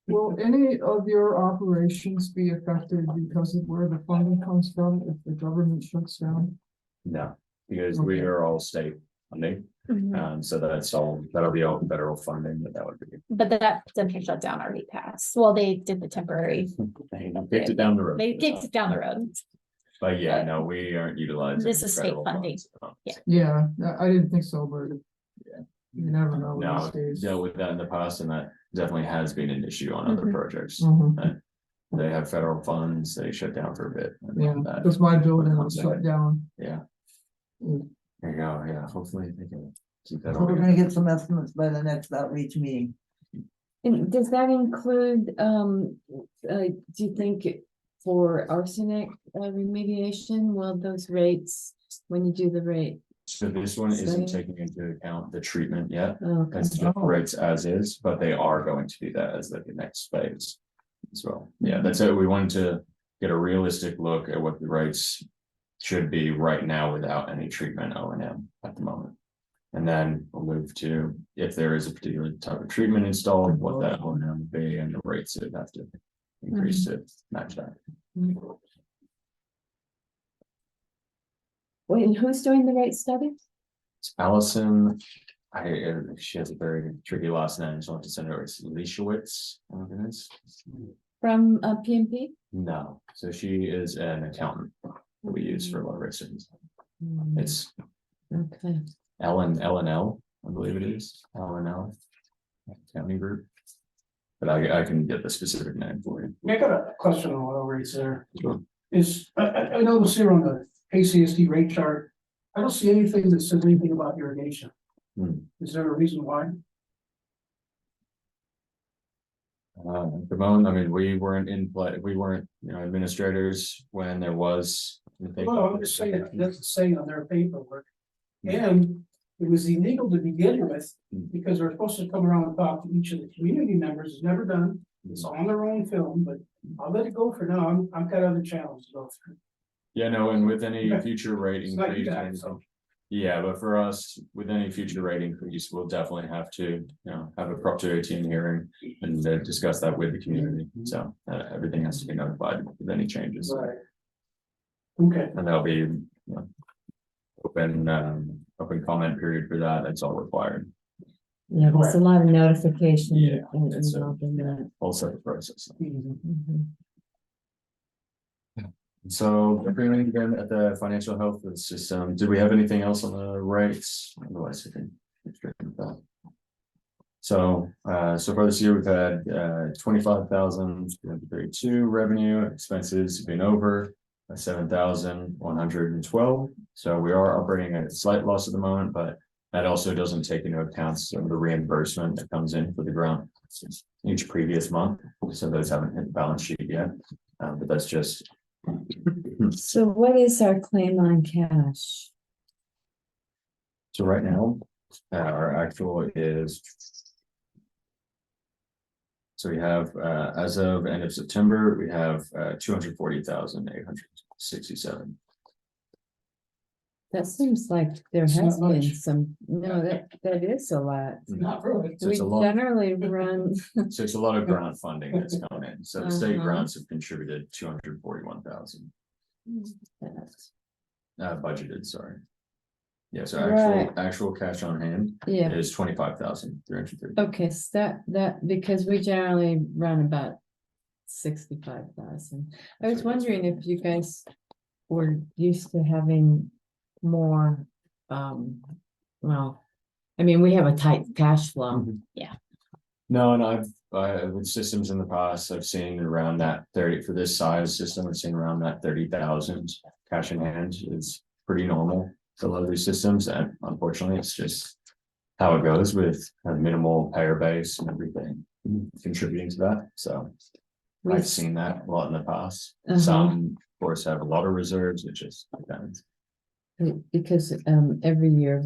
Will any of your operations be affected because of where the funding comes from if the government shuts down? No, because we are all state funding, so that's all, that'll be all federal funding, but that would be. But that temporary shutdown already passed. Well, they did the temporary, They kicked it down the road. they kicked it down the road. But yeah, no, we aren't utilizing. This is state federal funding. funds. Yeah. Yeah, I didn't think so, but. Yeah. You never know. No, these days. dealt with that in the past, and that definitely has been an issue on other Mhm. projects. Mhm. They have federal funds, they shut down for a bit. and Yeah, that- because my building was shut down. Yeah, Mm. there you go, yeah, hopefully they can keep that. So we're gonna get some estimates by the next outreach meeting. And does that include, do you think for arsenic remediation, will those rates, when you do the rate? So this one isn't Same. taking into account the treatment yet, Okay. it's just rates as is, but they are going to do that as the next phase. As well, yeah, that's it, we wanted to get a realistic look at what the rates should be right now without any treatment O&M at the moment. And then we'll move to, if there is a particular type of treatment installed, what that O&M would be and the rates that have to increase to match that. Wait, and who's doing the rate study? It's Allison, she has a very tricky last name, so I'll have to send her, it's Leishowitz, I think it is. From PMP? No, so she is an accountant that we use for a lot of rate studies. It's Okay. L&L, I believe it is, L&L. County group. But I can get the specific name for you. I got a question on oil rates there. Sure. I notice here on the ACSD rate chart, I don't see anything that says anything about irrigation. Hmm. Is there a reason why? At the moment, I mean, we weren't in play, we weren't, administrators when there was. Well, I'm just saying, it doesn't say on their paperwork. And it was illegal to begin with, because they're supposed to come around and talk to each of the community members, it's never done. It's on their own film, but I'll let it go for now, I've got other challenges to go through. Yeah, no, and with any Okay. future rate It's not you increase. guys, so. Yeah, but for us, with any future rate increase, we'll definitely have to, have a Prop 218 hearing and discuss that with the community. So everything has to be notified with any changes. Right. Okay, And there'll be, open comment period for that. That's all required. Yeah, there's a lot of notification. Yeah, it's a- involved in that. Whole separate process. Mhm. So agreeing again at the financial health of the system, do we have anything else on the rates? Otherwise, I can. get straight into that. So far this year, we've had 25,232 revenue, expenses have been over 7,112. So we are operating at a slight loss at the moment, but that also doesn't take into account some of the reimbursement that comes in for the grant each previous month. So those haven't hit the balance sheet yet, but that's just. So what is our claim on cash? So right now, our actual is. So we have, as of end of September, we have 240,867. That seems like there It's has not been much. some, no, that is a lot. not really. So We it's a lot, generally run, so it's a lot of grant funding that's come in. So the state Uh-huh. grants have contributed 241,000, budgeted, sorry. Yeah, so Right. actual cash on hand Yeah, is 25,330. okay, so that, because we generally run about 65,000. I was wondering if you guys were used to having more, well, I mean, we have a tight cash flow. Mhm. Yeah. No, and with systems in the past, I've seen around that 30 for this size system, I've seen around that 30,000 cash in hand is pretty normal for a lot of these systems, and unfortunately, it's just how it goes with a minimal payer base and everything contributing to that, so. We- I've seen that a lot in the past. Uh-huh. Some, of course, have a lot of reserves, it just depends. Because every year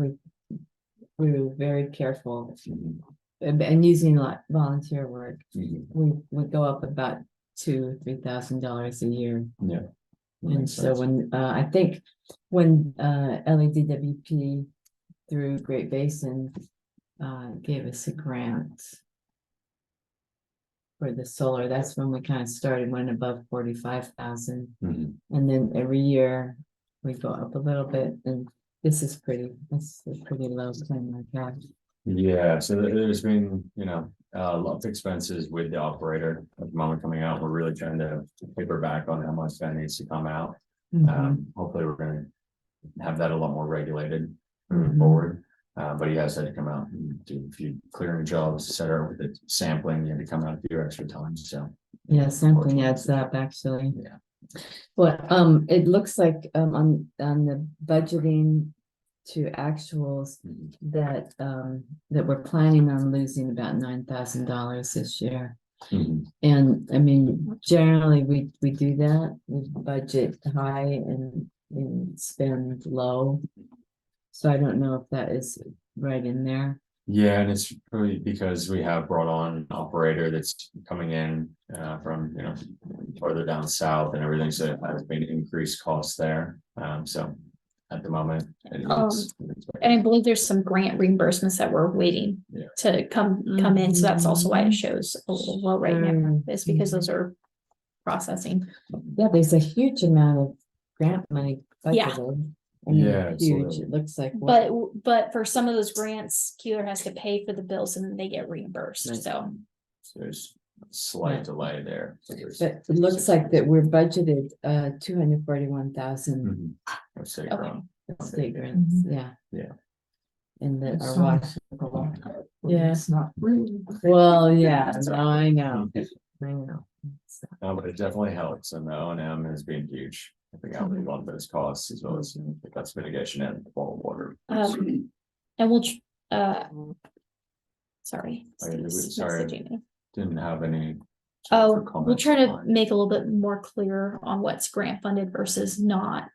we were very careful Mhm. and using like volunteer work. Mhm. We go up about $2,000-3,000 a year. Yeah. That And makes so sense. when I think when LADWP through Great Basin gave us a grant for the solar, that's when we kind of started, went above 45,000. Mhm. And then every year we go up a little bit, and this is that's a pretty low claim like that. Yeah, so there's been, a lot of expenses with the operator at the moment coming out. We're really trying to paper back on how much that needs to come out. Hopefully we're gonna have that a lot more regulated moving Mhm. forward. But he has had to come out and do a few clearing jobs, et cetera, with the sampling, you had to come out a few extra times, so. Yeah, sampling adds up actually. Yeah. Well, it looks like on the budgeting to actuals Mhm. that we're planning on losing about $9,000 this year. Mhm. And I mean, generally we do that, we budget high and spend low. So I don't know if that is right in there. Yeah, and it's probably because we have brought on an operator that's coming in from, further down south and everything, so it has been increased costs there. So at the moment. It's And I believe there's some grant reimbursements that we're waiting Yeah. to come in, so that's also why it shows a little low right now, is because those are processing. Yeah, there's a huge amount of grant money Yeah. budgeted. I mean, Yeah, huge, absolutely. it looks like. But for some of those grants, Keeler has to pay for the bills and then they get reimbursed, Right. so. There's a slight Yeah. delay there. So there's But it looks like that we're budgeted 241,000 Mhm. I'd say Okay. around. state grants, yeah. Yeah. And that It's are not- washable. Yeah. It's not free. Well, yeah, no, I know, I know. So, No, but it definitely helps, and the O&M has been huge. I think I would want those costs as well as that's mitigation and bottled water. And we'll, sorry. Okay, Steve's sorry. messaging me. Didn't have any. Oh, we'll comments try to on make a little bit more clear on what's grant funded versus not,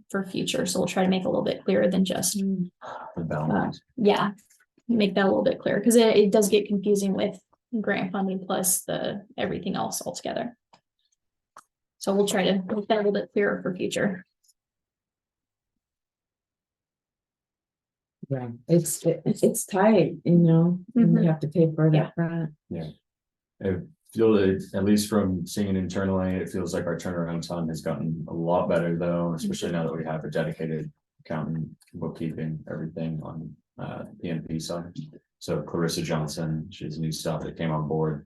for future, so we'll try to make it a little bit clearer than just, the boundaries. yeah. Make that a little bit clearer, because it does get confusing with grant funding plus the everything else altogether. So we'll try to make that a little bit clearer for future. Yeah, it's tight, and Mhm. you have to pay for it Yeah. upfront. I feel that, at least from seeing it internally, it feels like our turnaround time has gotten a lot better though, especially now that we have a dedicated accountant, bookkeeping, everything on PNP side. So Clarissa Johnson, she's new staff that came on board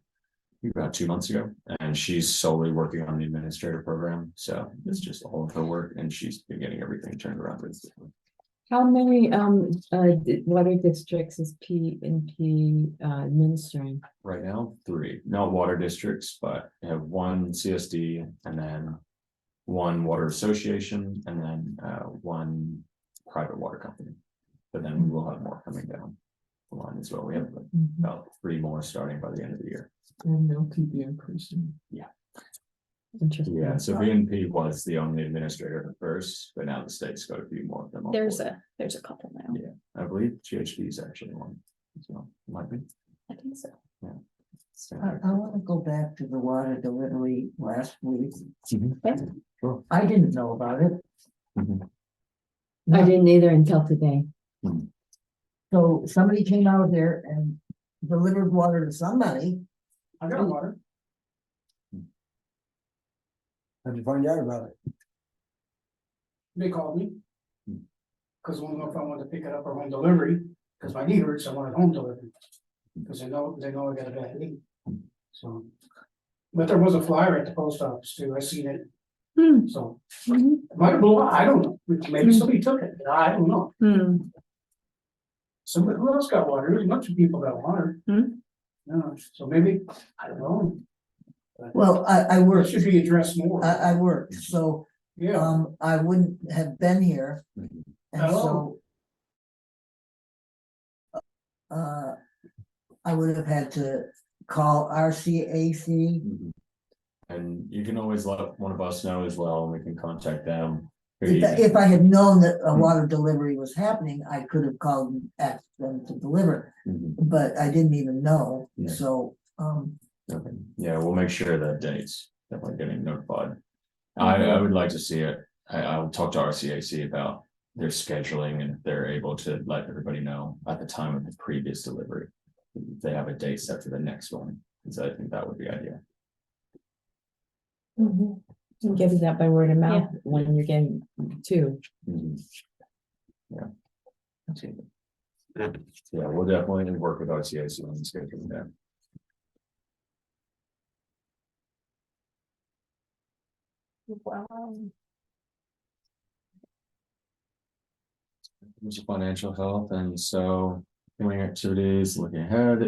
about 2 months ago, and she's solely working on the administrator program. So it's just all of her work, and she's been getting everything turned around with. How many water districts is PNP administering? Right now, 3, not water districts, but we have 1 CSD and then 1 water association and then 1 private water company. But then we will have more coming down the line as well. We have about 3 more starting by the end of the year. And they'll keep increasing. Interesting. Yeah, so BNP was the only administrator at first, but now the state's got a few more of them. on There's board. a couple now. Yeah, I believe GHD is actually one. So might be. I think so. So, I want to go back to the water delivery last week. Mhm. Sure. I didn't know about it. Mhm. I didn't either until today. So somebody came out there and delivered water to somebody. I got water. How'd you find out about it? They called me. Cause I don't know if I wanted to pick it up or home delivery, cause my knee hurts, I wanted home delivery. Cause they know I got a bad knee, so. But there was a flyer at the post office too, I seen it, Hmm. so. Mhm. Might have blown, I don't know, maybe somebody took it, I don't know. Hmm. Somebody, who else got water? There's a bunch of people got water. Hmm. No, so maybe, I don't know. But Well, I it worked, should be addressed more. I worked, so, Yeah, I wouldn't have been here. And so. I would have had to call RCAC. And you can always let one of us know as well, and we can contact them. If I had known that a water delivery was happening, I could have called and asked them to deliver, Mhm. but I didn't even know, Yeah. so, Okay. Yeah, we'll make sure that date's definitely getting notified. I would like to see it. I'll talk to RCAC about their scheduling and if they're able to let everybody know at the time of the previous delivery. If they have a date set for the next one, because I think that would be ideal. You can get it out by word of mouth when you're getting two. Mhm. Yeah. Yeah, we'll definitely work with RCAC on scheduling that. There's financial health, and so doing activities, looking ahead,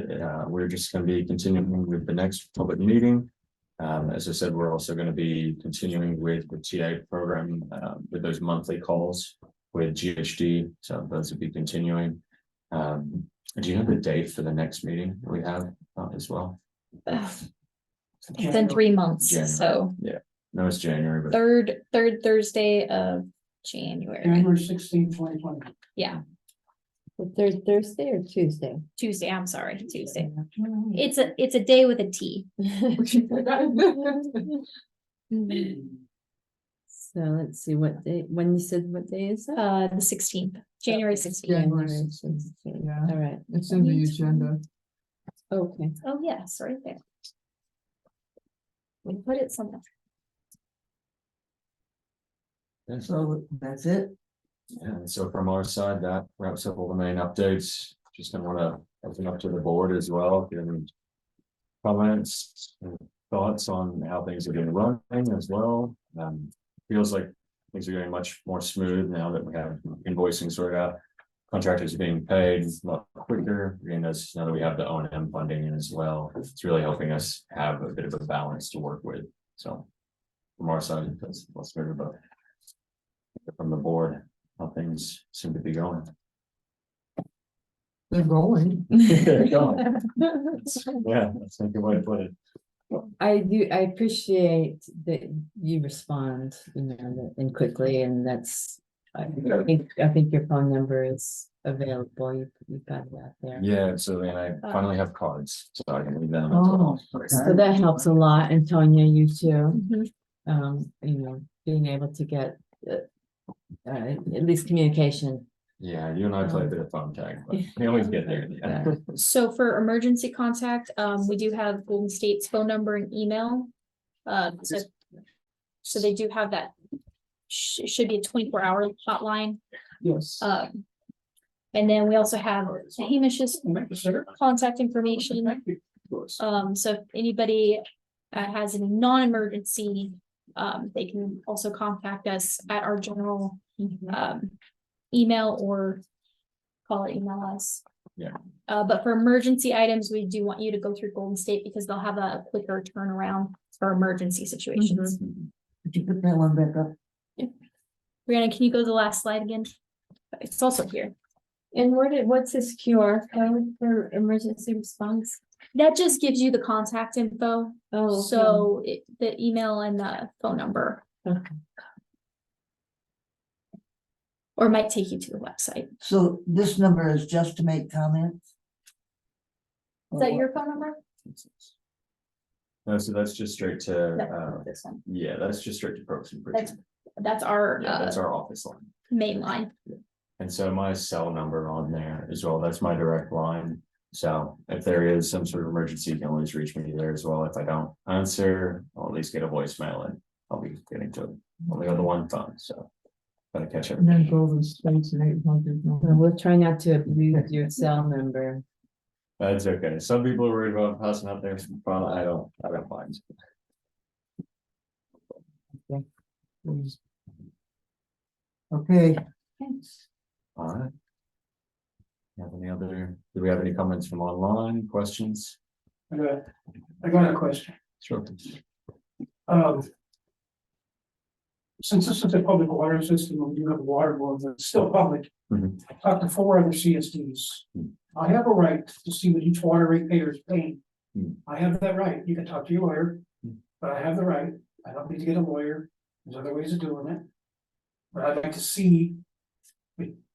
we're just gonna be continuing with the next public meeting. As I said, we're also gonna be continuing with the TA program, with those monthly calls with GHD, so those will be continuing. Do you have the date for the next meeting we have as well? It's been 3 months, January. so Yeah, no, it's January, but third Thursday of January. January 16, 2020. Yeah, Thursday or Tuesday? Tuesday, I'm sorry, Tuesday. It's a day with a T. So let's see what day, when you said what day is it? The 16th, January 16th. January January 16th, 16th. yeah. All right, It's in the agenda. okay. Oh, yes, right there. We put it somewhere. so that's it. and so from our side, that wraps up all the main updates. Just gonna wanna open up to the board as well, give them comments, and thoughts on how things are getting running as well. Feels like things are getting much more smooth now that we have invoicing sorted out. Contractors are being paid a lot quicker, and as now that we have the O&M funding in as well, it's really helping us have a bit of a balance to work with, so. From our side, that's what's very about. From the board, how things seem to be going. They're rolling. Yeah, that's a good way to put it. I appreciate that you respond, and quickly, and that's, I think your phone number is available, you've got it out there. Yeah, absolutely, and I finally have cards, so I can leave them as Oh, well. So that helps a lot, and Tonya, you too. Being able to get at least communication. Yeah, you and I play a bit of phone tag, but we always get there. Yeah. So for emergency contact, we do have Golden State's phone number and email. So they do have that. It should be a 24-hour hotline. Yes. And then we also have Hamish's contact information. So if anybody has any non-emergency, they can also contact us at our general email or call or email us. Yeah. But for emergency items, we do want you to go through Golden State because they'll have a quicker turnaround for emergency situations. Could you put that one back up? Brianna, can you go to the last slide again? It's also here. And what's this QR code for emergency response? That just gives you the contact info. Oh, okay. So the email and the phone number. Okay. Or might take you to the website. So this number is just to make comments? Is that your phone number? No, so that's just straight to, No, this one. yeah, that's just straight to Brooks and Bridges. That's our Yeah, that's our office line. main line. And so my cell number on there as well, that's my direct line. So if there is some sort of emergency, you can always reach me there as well. If I don't answer, I'll at least get a voicemail and I'll be getting to it. Only on the one phone, so. Gotta catch up. And then Golden State's an 800. Well, we'll try not to abuse your cell number. That's okay. Some people are worried about passing out there some fun. I don't mind. Okay, All right. Have any other, do we have any comments from online, questions? I got a question. Sure. Um. Since this is a public water system, and you have a water board, but it's still public. Mhm. I talked to 4 other CSDs. Hmm. I have a right to see what each water ratepayer is paying. Hmm. I have that right. You can talk to your lawyer, Hmm. but I have the right. I don't need to get a lawyer. There's other ways of doing it. But I'd like to see.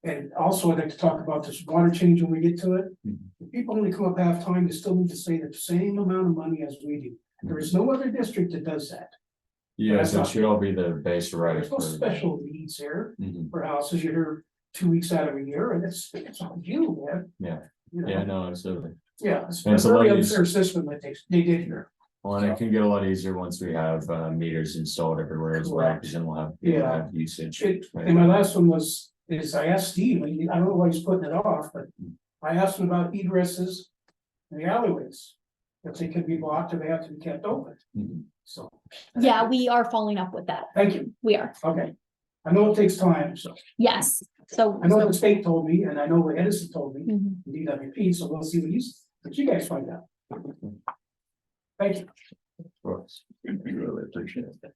And also I'd like to talk about this water change when we get to it. Mhm. If people only come up half time, they still need to say the same amount of money as we do. There is no other district that does that. Yeah, so it should all be the base right. There's no special needs here Mhm. for houses. You're here 2 weeks out of a year, and it's on you, man. Yeah. You know? Yeah, no, absolutely. Yeah, it's And a it's a very lot unfair system that they did here. Well, and it can get a lot easier once we have meters installed everywhere as well, because then we'll have, Yeah. usage. And my last one is I asked Steve, I don't know why he's putting it off, but I asked him about egresses in the alleyways. If they could be blocked or they have to be kept open, Mhm. so. Yeah, we are following up with that. Thank you, We are, okay. I know it takes time, so yes, so. I know what the state told me, and I know what Edison told me, Mhm. DWP, so we'll see what you guys find out. Thank you. Of course. Really appreciate it.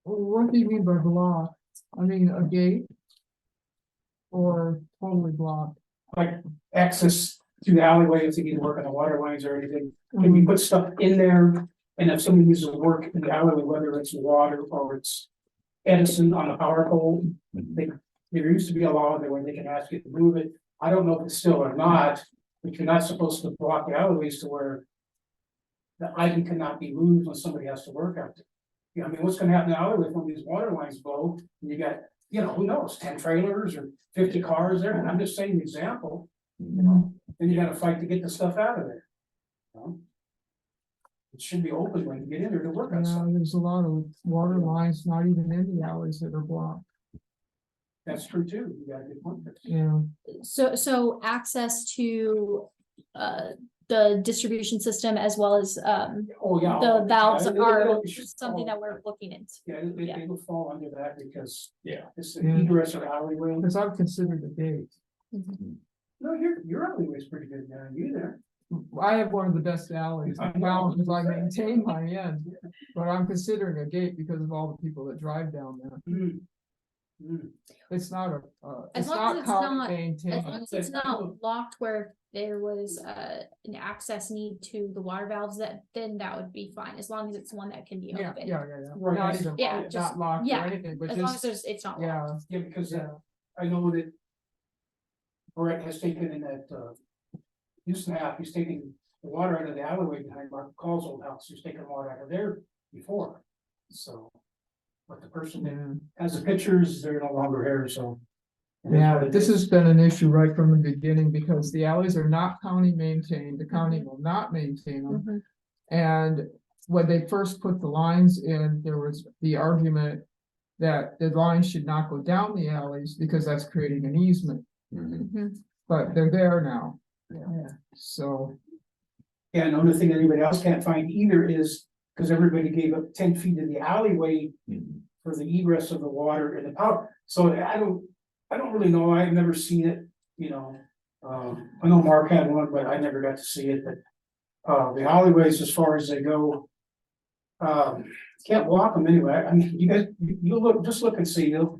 What do you mean by block? I mean, a gate? Or totally blocked? Like access to the alleyway if they need to work on the water lines or anything. Can we put stuff in there? And if somebody needs to work in the alleyway, whether it's water or it's Edison on a power pole, there used to be a law there where they can ask you to move it. I don't know if it's still or not, but you're not supposed to block the alleyways to where the ivy cannot be moved when somebody has to work out there. You know, I mean, what's gonna happen in the alleyway when these water lines blow? And you got, you know, who knows, 10 trailers or 50 cars there, and I'm just saying an example, you know, then you gotta fight to get the stuff out of there. You know? It should be open when you get in there to work on Yeah, something. there's a lot of water lines, not even in the alleys that are blocked. That's true too. You got a good point there. Yeah, So access to, the distribution system as well as, Oh, yeah. the valves Yeah, are it should something fall- that we're looking into. Yeah, they will fall under that because Yeah. it's Yeah. an egress or alleyway. because I've considered a gate. No, your alleyway's pretty good now, you there. I have one of the best alleys, I know. well, because I maintain my end, but I'm considering a gate because of all the people that drive down there. Mm. Mm. It's not a, As it's long not as it's county not- As long maintained. as it's not locked where there was, an access need to the water valves, then that would be fine, as long as it's one that can be Yeah, open. yeah. Right. Not even, Yeah, not just- locked or yeah, anything, but As long as just, there's, it's not locked. yeah, Yeah, because yeah. I know that Brett has taken in that, Houston app, he's taking the water out of the alleyway behind Mark Call's old house, he's taking water out of there before, so. But the person that Yeah. has the pictures, they're no longer here, so. Yeah, this has been an issue right from the beginning because the alleys are not county maintained, the county will not maintain them. Mhm. And when they first put the lines in, there was the argument that the lines should not go down the alleys because that's creating an easement, Mhm. Mhm. but they're there now. yeah. So, Yeah, and the only thing anybody else can't find either is, because everybody gave up 10 feet in the alleyway Mhm. for the egress of the water and the power. So I don't really know, I've never seen it, you know. I know Mark had one, but I never got to see it, but the alleyways, as far as they go. Can't block them anyway, I mean, you guys, you look, just look and see, I'll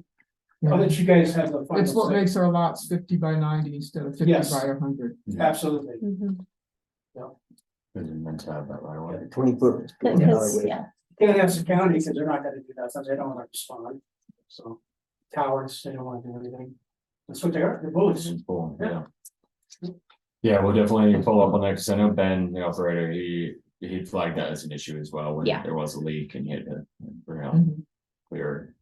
let you guys have the final it's what say. makes our lots 50 by 90 instead of 50 Yes. by 100. Absolutely, Mhm. We didn't meant to have that right away. 20 foot. Because, yeah, can't have the county, because they're not gonna do that, they don't wanna respond, so. Towers, they don't wanna do anything, that's what they are, they're bullets. It's cool, yeah. Yeah, we'll definitely follow up on that, because I know Ben, the operator, he flagged that as an issue as well, when Yeah. there was a leak and he had to bring out Mhm. clear.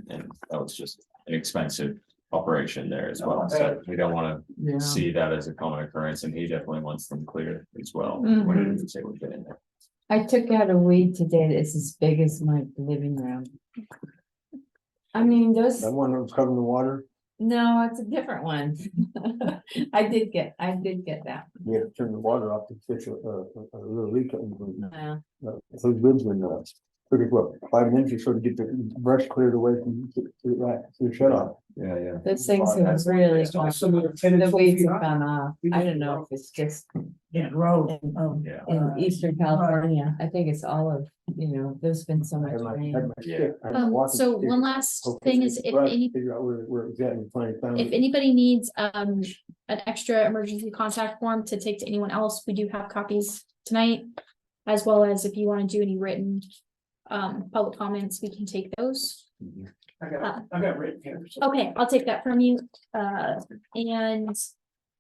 And that was just an expensive operation there as well, Oh, so we don't wanna Yeah, see that as a common occurrence, and he definitely wants them clear as well. Mhm. When he didn't say we'd get in there. I took out a weed today that's as big as my living room. I mean, those, That one that was covering the water, no, it's a different one. I did get that. we had to turn the water off to fix a little leak. Yeah. Those ribs were nuts. Took it, what, 5 minutes or so to get the brush cleared away from the shut off. Yeah, yeah. Those things have really It's gone, also another 10 and the 12 weeds feet have high. gone off. I don't know if it's just It grows. Yeah. in Eastern California. I think it's all of, there's been so I much had my rain. stick, I had my walking So stick, one last poke thing it is with the if brush, any, figure out where it was at and finally found if it. anybody needs, an extra emergency contact form to take to anyone else, we do have copies tonight. As well as if you want to do any written, public comments, we can take those. I got written here. so- Okay, I'll take that from you. And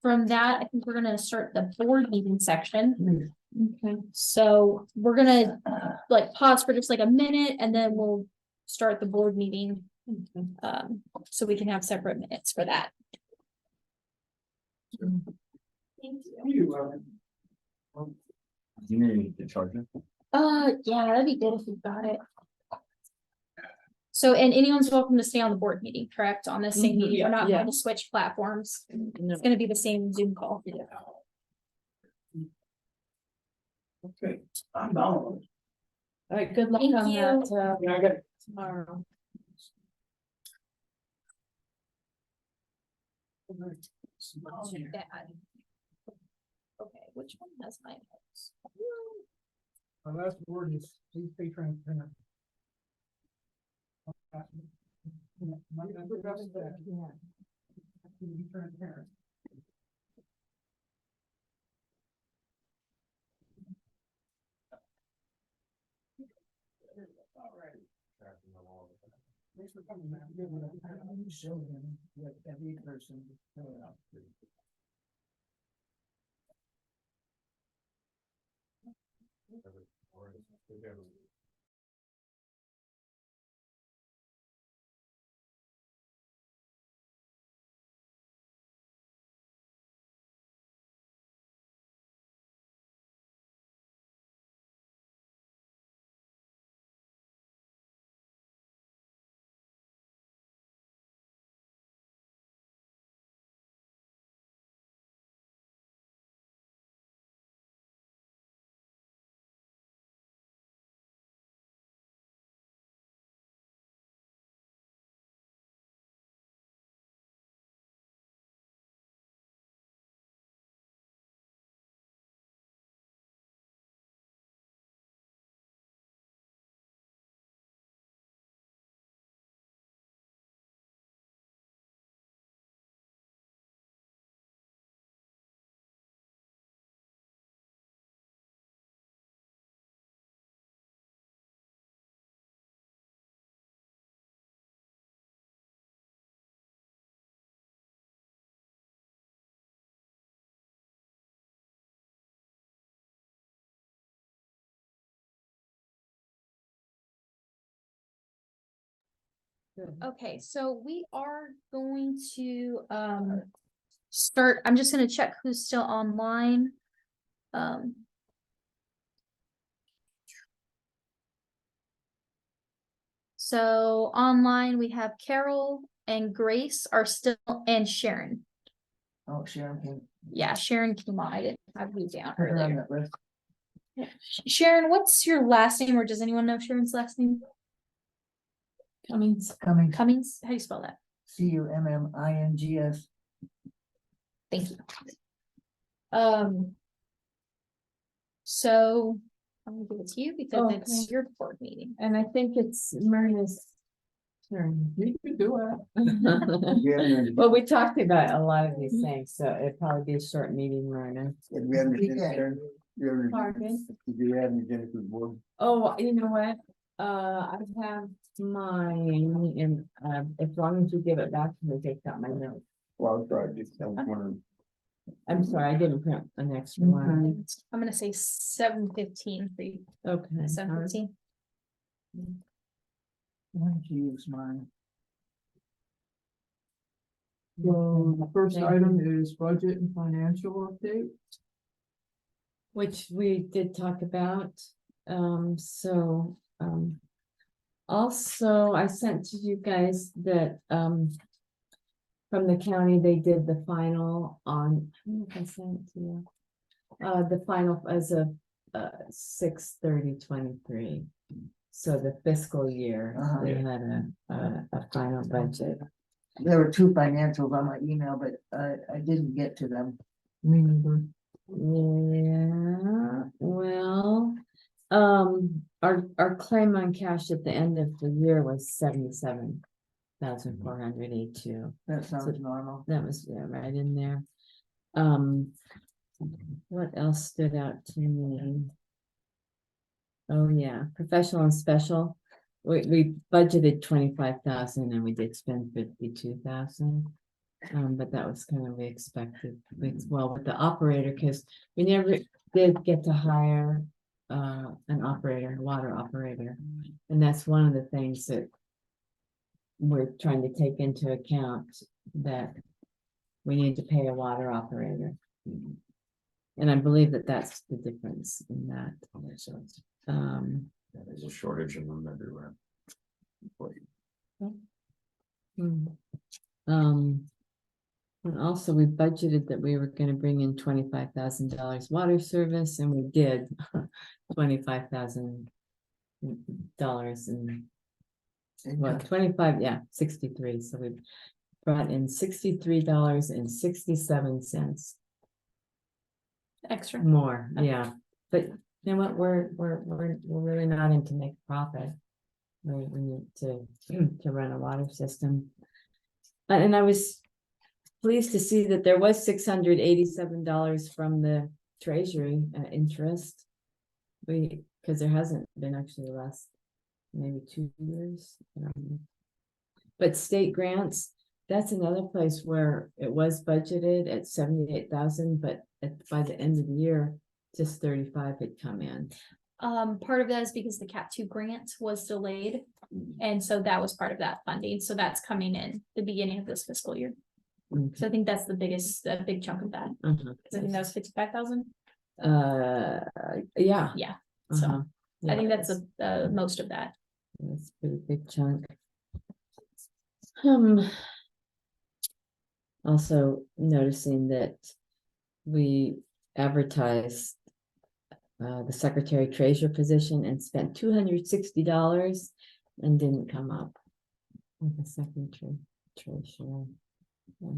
from that, I think we're gonna start the board meeting section. Okay. So we're gonna like pause for just like a minute and then we'll start the board meeting. So we can have separate minutes for that. Thank you. You, You need the charger? Yeah, that'd be good if you got it. So, and anyone's welcome to stay on the board meeting, correct? On the same Mhm, meeting, we're not yeah. going to switch platforms. No. It's gonna be the same Zoom call. okay, I'm down. All right, good luck Thank on you. that, Yeah, I got it. tomorrow. I'll do that. Okay, which one has my notes? My last word is please be transparent. Be transparent. Thanks for coming, man. I'm showing him what every person. Okay, so we are going to start, I'm just gonna check who's still online. Um. So online, we have Carol and Grace are still, and Sharon. Oh, Sharon came. Yeah, Sharon came on. I didn't have you down Put her on earlier. that list. Sharon, what's your last name, or does anyone know Sharon's last name? Cummings. Coming, Cummings? How do you spell that? Cummings. Thank you. So I'm gonna give it to you because it's Okay. your board meeting. And I think it's Myrna's turn. You can do it. Yeah, Well, we talked about a lot of these things, so it'd probably be a short meeting, Myrna. did we have any Okay. Jennifer? Pardon? Did you have any Jennifer's board? Oh, you know what? I have mine and, as long as you give it back to me, take out my notes. Well, I'll try this, I was wondering. I'm sorry, I didn't print an extra one. I'm gonna say 7:15 for you. Okay. 7:15. Why don't you use mine? So the first Thank item is budget and financial update. Which we did talk about, so, also, I sent to you guys that, from the county, they did the final on, I don't know if I sent it to you. The final as of, 6/30/23. So the fiscal year, they had a final budget. There were two financials on my email, but I didn't get to them. Me neither. Yeah, well, our claim on cash at the end of the year was 77,482. That sounds normal. That was, yeah, right in there. What else stood out to me? Oh, yeah, professional and special. We budgeted 25,000 and we did spend 52,000. But that was kind of, we expected, well, with the operator, because we never did get to hire an operator, water operator. And that's one of the things that we're trying to take into account, that we need to pay a water operator. And I believe that that's the difference in that. That makes sense. Um, Yeah, there's a shortage of them everywhere. And also we budgeted that we were gonna bring in $25,000 water service, and we did $25,000 and well, 25, yeah, 63. So we brought in $63.67 Extra. more, yeah. But you know what, we're really not into make profit. We need to run a water system. And I was pleased to see that there was $687 from the treasury interest. Because there hasn't been actually the last maybe 2 years. But state grants, that's another place where it was budgeted at 78,000, but by the end of the year, just 35 had come in. Part of that is because the CAP 2 grant was delayed. And so that was part of that funding. So that's coming in the beginning of this fiscal year. Okay. So I think that's the big chunk of that. Uh-huh. I think that was 55,000. Yeah. Yeah. So Uh-huh. I think Yeah, that's most of that. that's a pretty big chunk. Also noticing that we advertised the secretary treasurer position and spent $260 and didn't come up with the secretary treasurer. Yeah.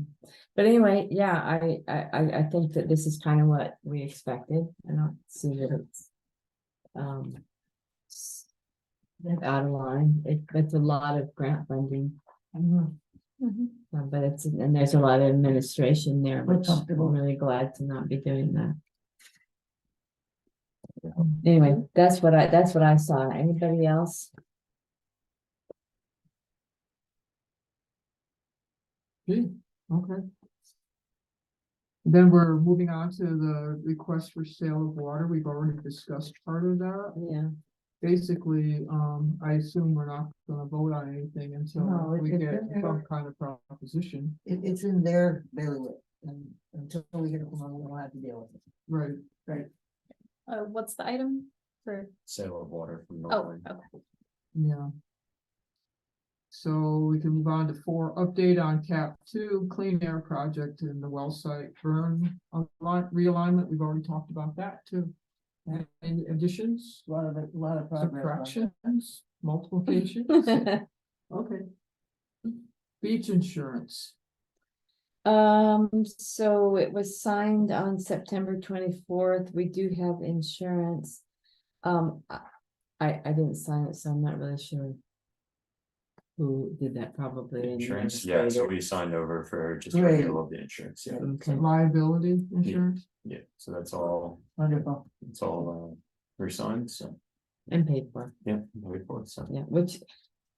But anyway, yeah, I think that this is kind of what we expected. I don't see that it's out of line. It's a lot of grant funding. But it's, and there's a lot of administration there, which I'm really glad to not be doing that. Anyway, that's what I saw. Anybody else? Okay. Then we're moving on to the request for sale of water. We've already discussed part of that. Yeah. Basically, I assume we're not gonna vote on anything No, until we it's get in there. some kind of proposition. It's in their bailiwick, and until we get it from them, we don't have to deal with it. Right. What's the item for? Sale of water from Oh, Northland. okay. Yeah. So we can move on to 4, update on CAP 2 clean air project in the well site burn realignment. We've already talked about that too. Any additions, A lot of progress. on that. subtractions, multiplications? Okay. Beach insurance. So it was signed on September 24th. We do have insurance. I didn't sign it, so I'm not really sure who did that, probably. an Insurance, yeah, so administrator. we signed over for just Great. renewal of the insurance, yeah. Okay. Liability insurance. Yeah, so that's all, Wonderful. it's all re-signed, so, And paid for, yeah, wait for it, so. yeah, which,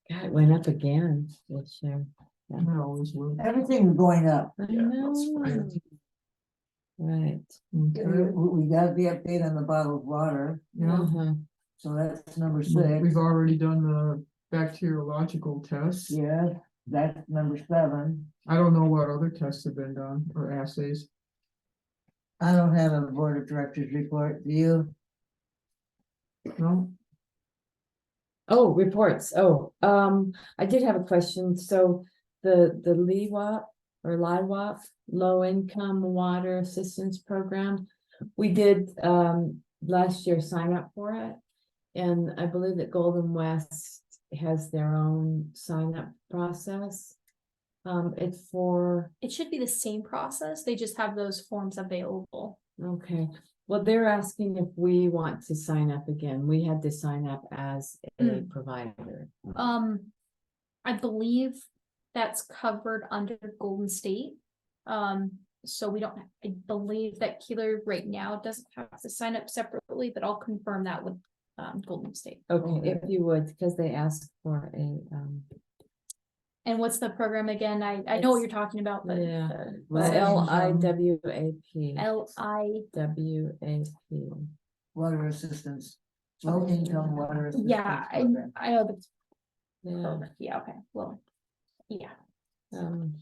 God, it went up again this year. I always will. Everything's going up. I Yeah, that's know. right. Right. Okay. We got the update on the bottled water, Yeah. Uh-huh. so that's number We've 6. already done the bacteriological tests. Yeah, that's number 7. I don't know what other tests have been done or assays. I don't have a board of directors report, do you? No. Oh, reports. Oh, I did have a question. So the LIWAP or LIWAP, Low Income Water Assistance Program, we did last year sign up for it. And I believe that Golden West has their own sign up process. It's for, It should be the same process. They just have those forms available. okay. Well, they're asking if we want to sign up again. We had to sign up as a provider. I believe that's covered under Golden State. So we don't, I believe that Keeler right now doesn't have to sign up separately, but I'll confirm that with Golden State. Okay, if you would, because they asked for a, And what's the program again? I know what you're talking about, but yeah, Well, LIWAP. WAP. Water assistance, low income water. assistance yeah, program. I know the Yeah, program. Yeah, okay, well, yeah. um.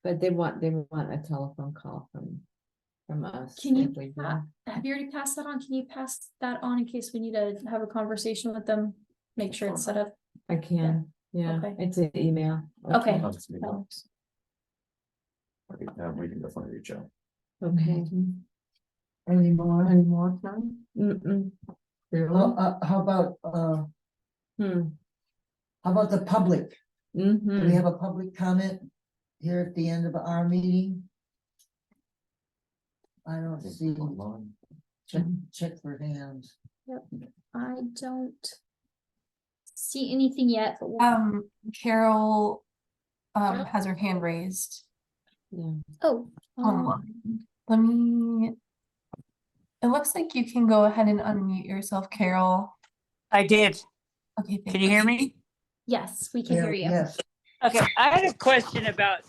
But they want a telephone call from us. Can you, if we do. have you already passed that on? Can you pass that on in case we need to have a conversation with them? Make sure it's set up. I can, yeah, Okay. it's an email. Okay. I'll just leave That it. works. We can definitely reach out. Okay. Any more, Karen? Mm-mm. How about, how about the public? Do we Mm-hmm. have a public comment here at the end of our meeting? I don't see, check for hands. I don't see anything yet, but Carol has her hand raised. Yeah. oh, Let me. It looks like you can go ahead and unmute yourself, Carol. I did. Okay, Can you hear me? yes, we can hear you. Yes, Okay, I had a question about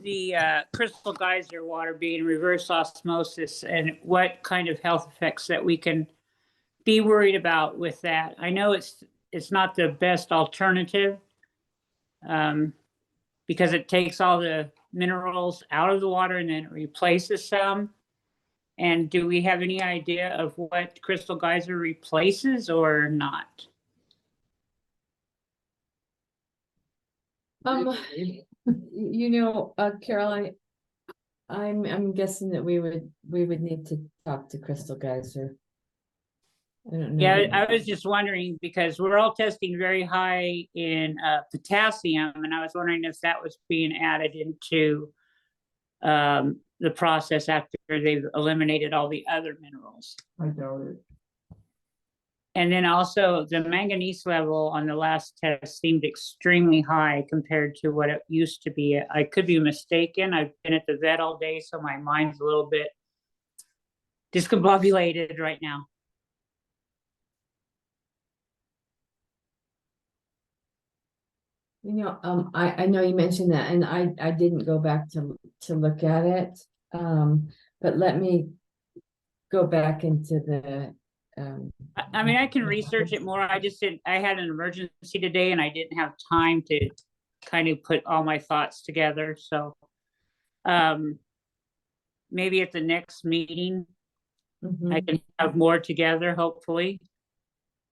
the crystal geyser water being reverse osmosis and what kind of health effects that we can be worried about with that. I know it's not the best alternative because it takes all the minerals out of the water and then it replaces some. And do we have any idea of what crystal geyser replaces or not? Carol, I'm guessing that we would need to talk to Crystal Geyser. I don't know. Yeah, I was just wondering because we're all testing very high in potassium, and I was wondering if that was being added into the process after they've eliminated all the other minerals. I doubt it. And then also the manganese level on the last test seemed extremely high compared to what it used to be. I could be mistaken. I've been at the vet all day, so my mind's a little bit discombobulated right now. I know you mentioned that, and I didn't go back to look at it. But let me go back into the. I mean, I can research it more. I had an emergency today and I didn't have time to kind of put all my thoughts together. So maybe at the next meeting, Mhm. I can have more together, hopefully.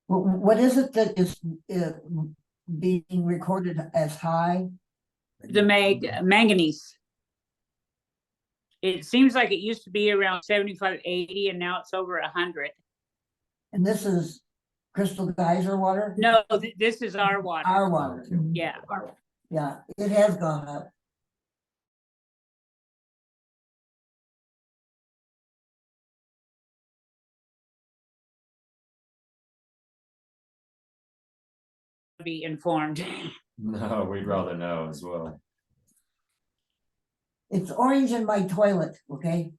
what is it that is being recorded as high? The manganese. It seems like it used to be around 75, 80, and now it's over 100. And this is Crystal Geyser water? No, this is our water. Our water, Yeah. yeah, it has gone up. Be informed. No, we'd rather know as well. It's orange in my toilet, okay?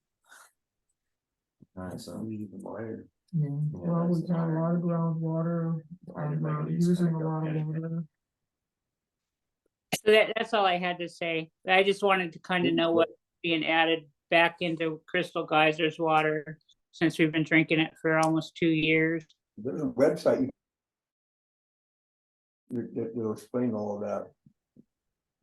Alright, so Yeah, well, we got a lot of groundwater, using a lot of water. So that's all I had to say. I just wanted to kind of know what's being added back into Crystal Geyser's water since we've been drinking it for almost 2 years. There's a website. That'll explain all of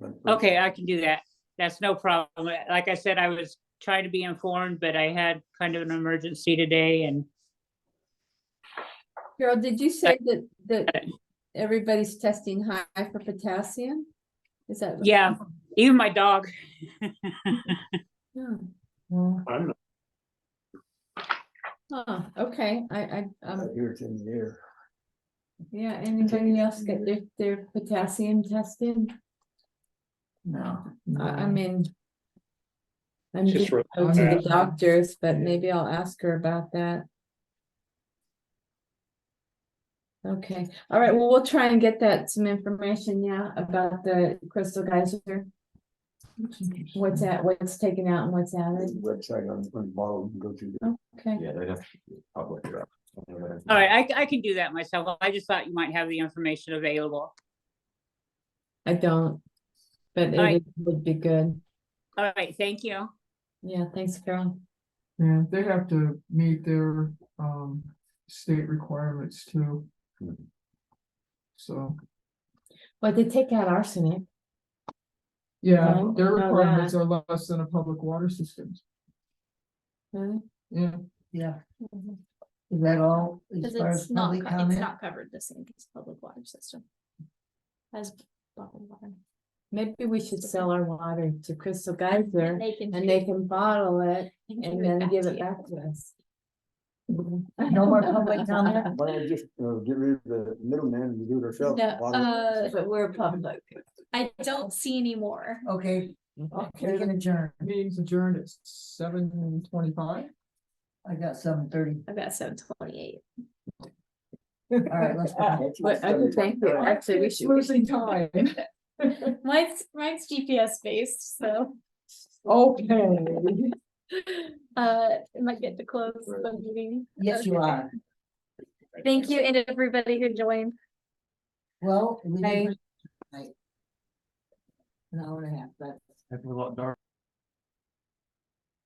that. Okay, I can do that. That's no problem. Like I said, I was trying to be informed, but I had kind of an emergency today and Carol, did you say that everybody's testing high for potassium? Is that? Yeah, even my dog. Yeah. Well, I don't know, Okay, I, I hear it's in the air. yeah, anybody else get their potassium tested? no. I mean. I'm Just just for- go to the doctors, but maybe I'll ask her about that. Okay, all right, well, we'll try and get that some information, yeah, about the crystal geyser. What's taken out and what's There's added, a website on the bottle, you can go to. okay. Yeah, they'd have to be public. All right, I can do that myself. I just thought you might have the information available. I don't, but Alright. it would be good, All right, thank you. yeah, thanks, Carol. Yeah, they have to meet their, state requirements too. So, But they take out arsenic, yeah, No, their know requirements that. are less than a public water systems. really? Yeah, Yeah. Is that all as Because far as it's not, public it's comment? not covered the same as public water system. As bottled water. Maybe we should sell our water to Crystal Geyser They and they can bottle it and then give it to you. back to us. No more public comment? Why don't we just get rid of the middleman and do it ourselves? No, Bottle- But we're public. I don't see any more. Okay, okay, we can adjourn. meeting's adjourned at 7:25. I got 7:30. I've got 7:28. All right, let's go. But I can thank you, actually, we should. Losing time. Mine's GPS based, so Okay. it might get to close the meeting. Yes, you Okay. are. Thank you and everybody who joined. Well, we Bye. did. An hour and a half, that's. It's a lot dark.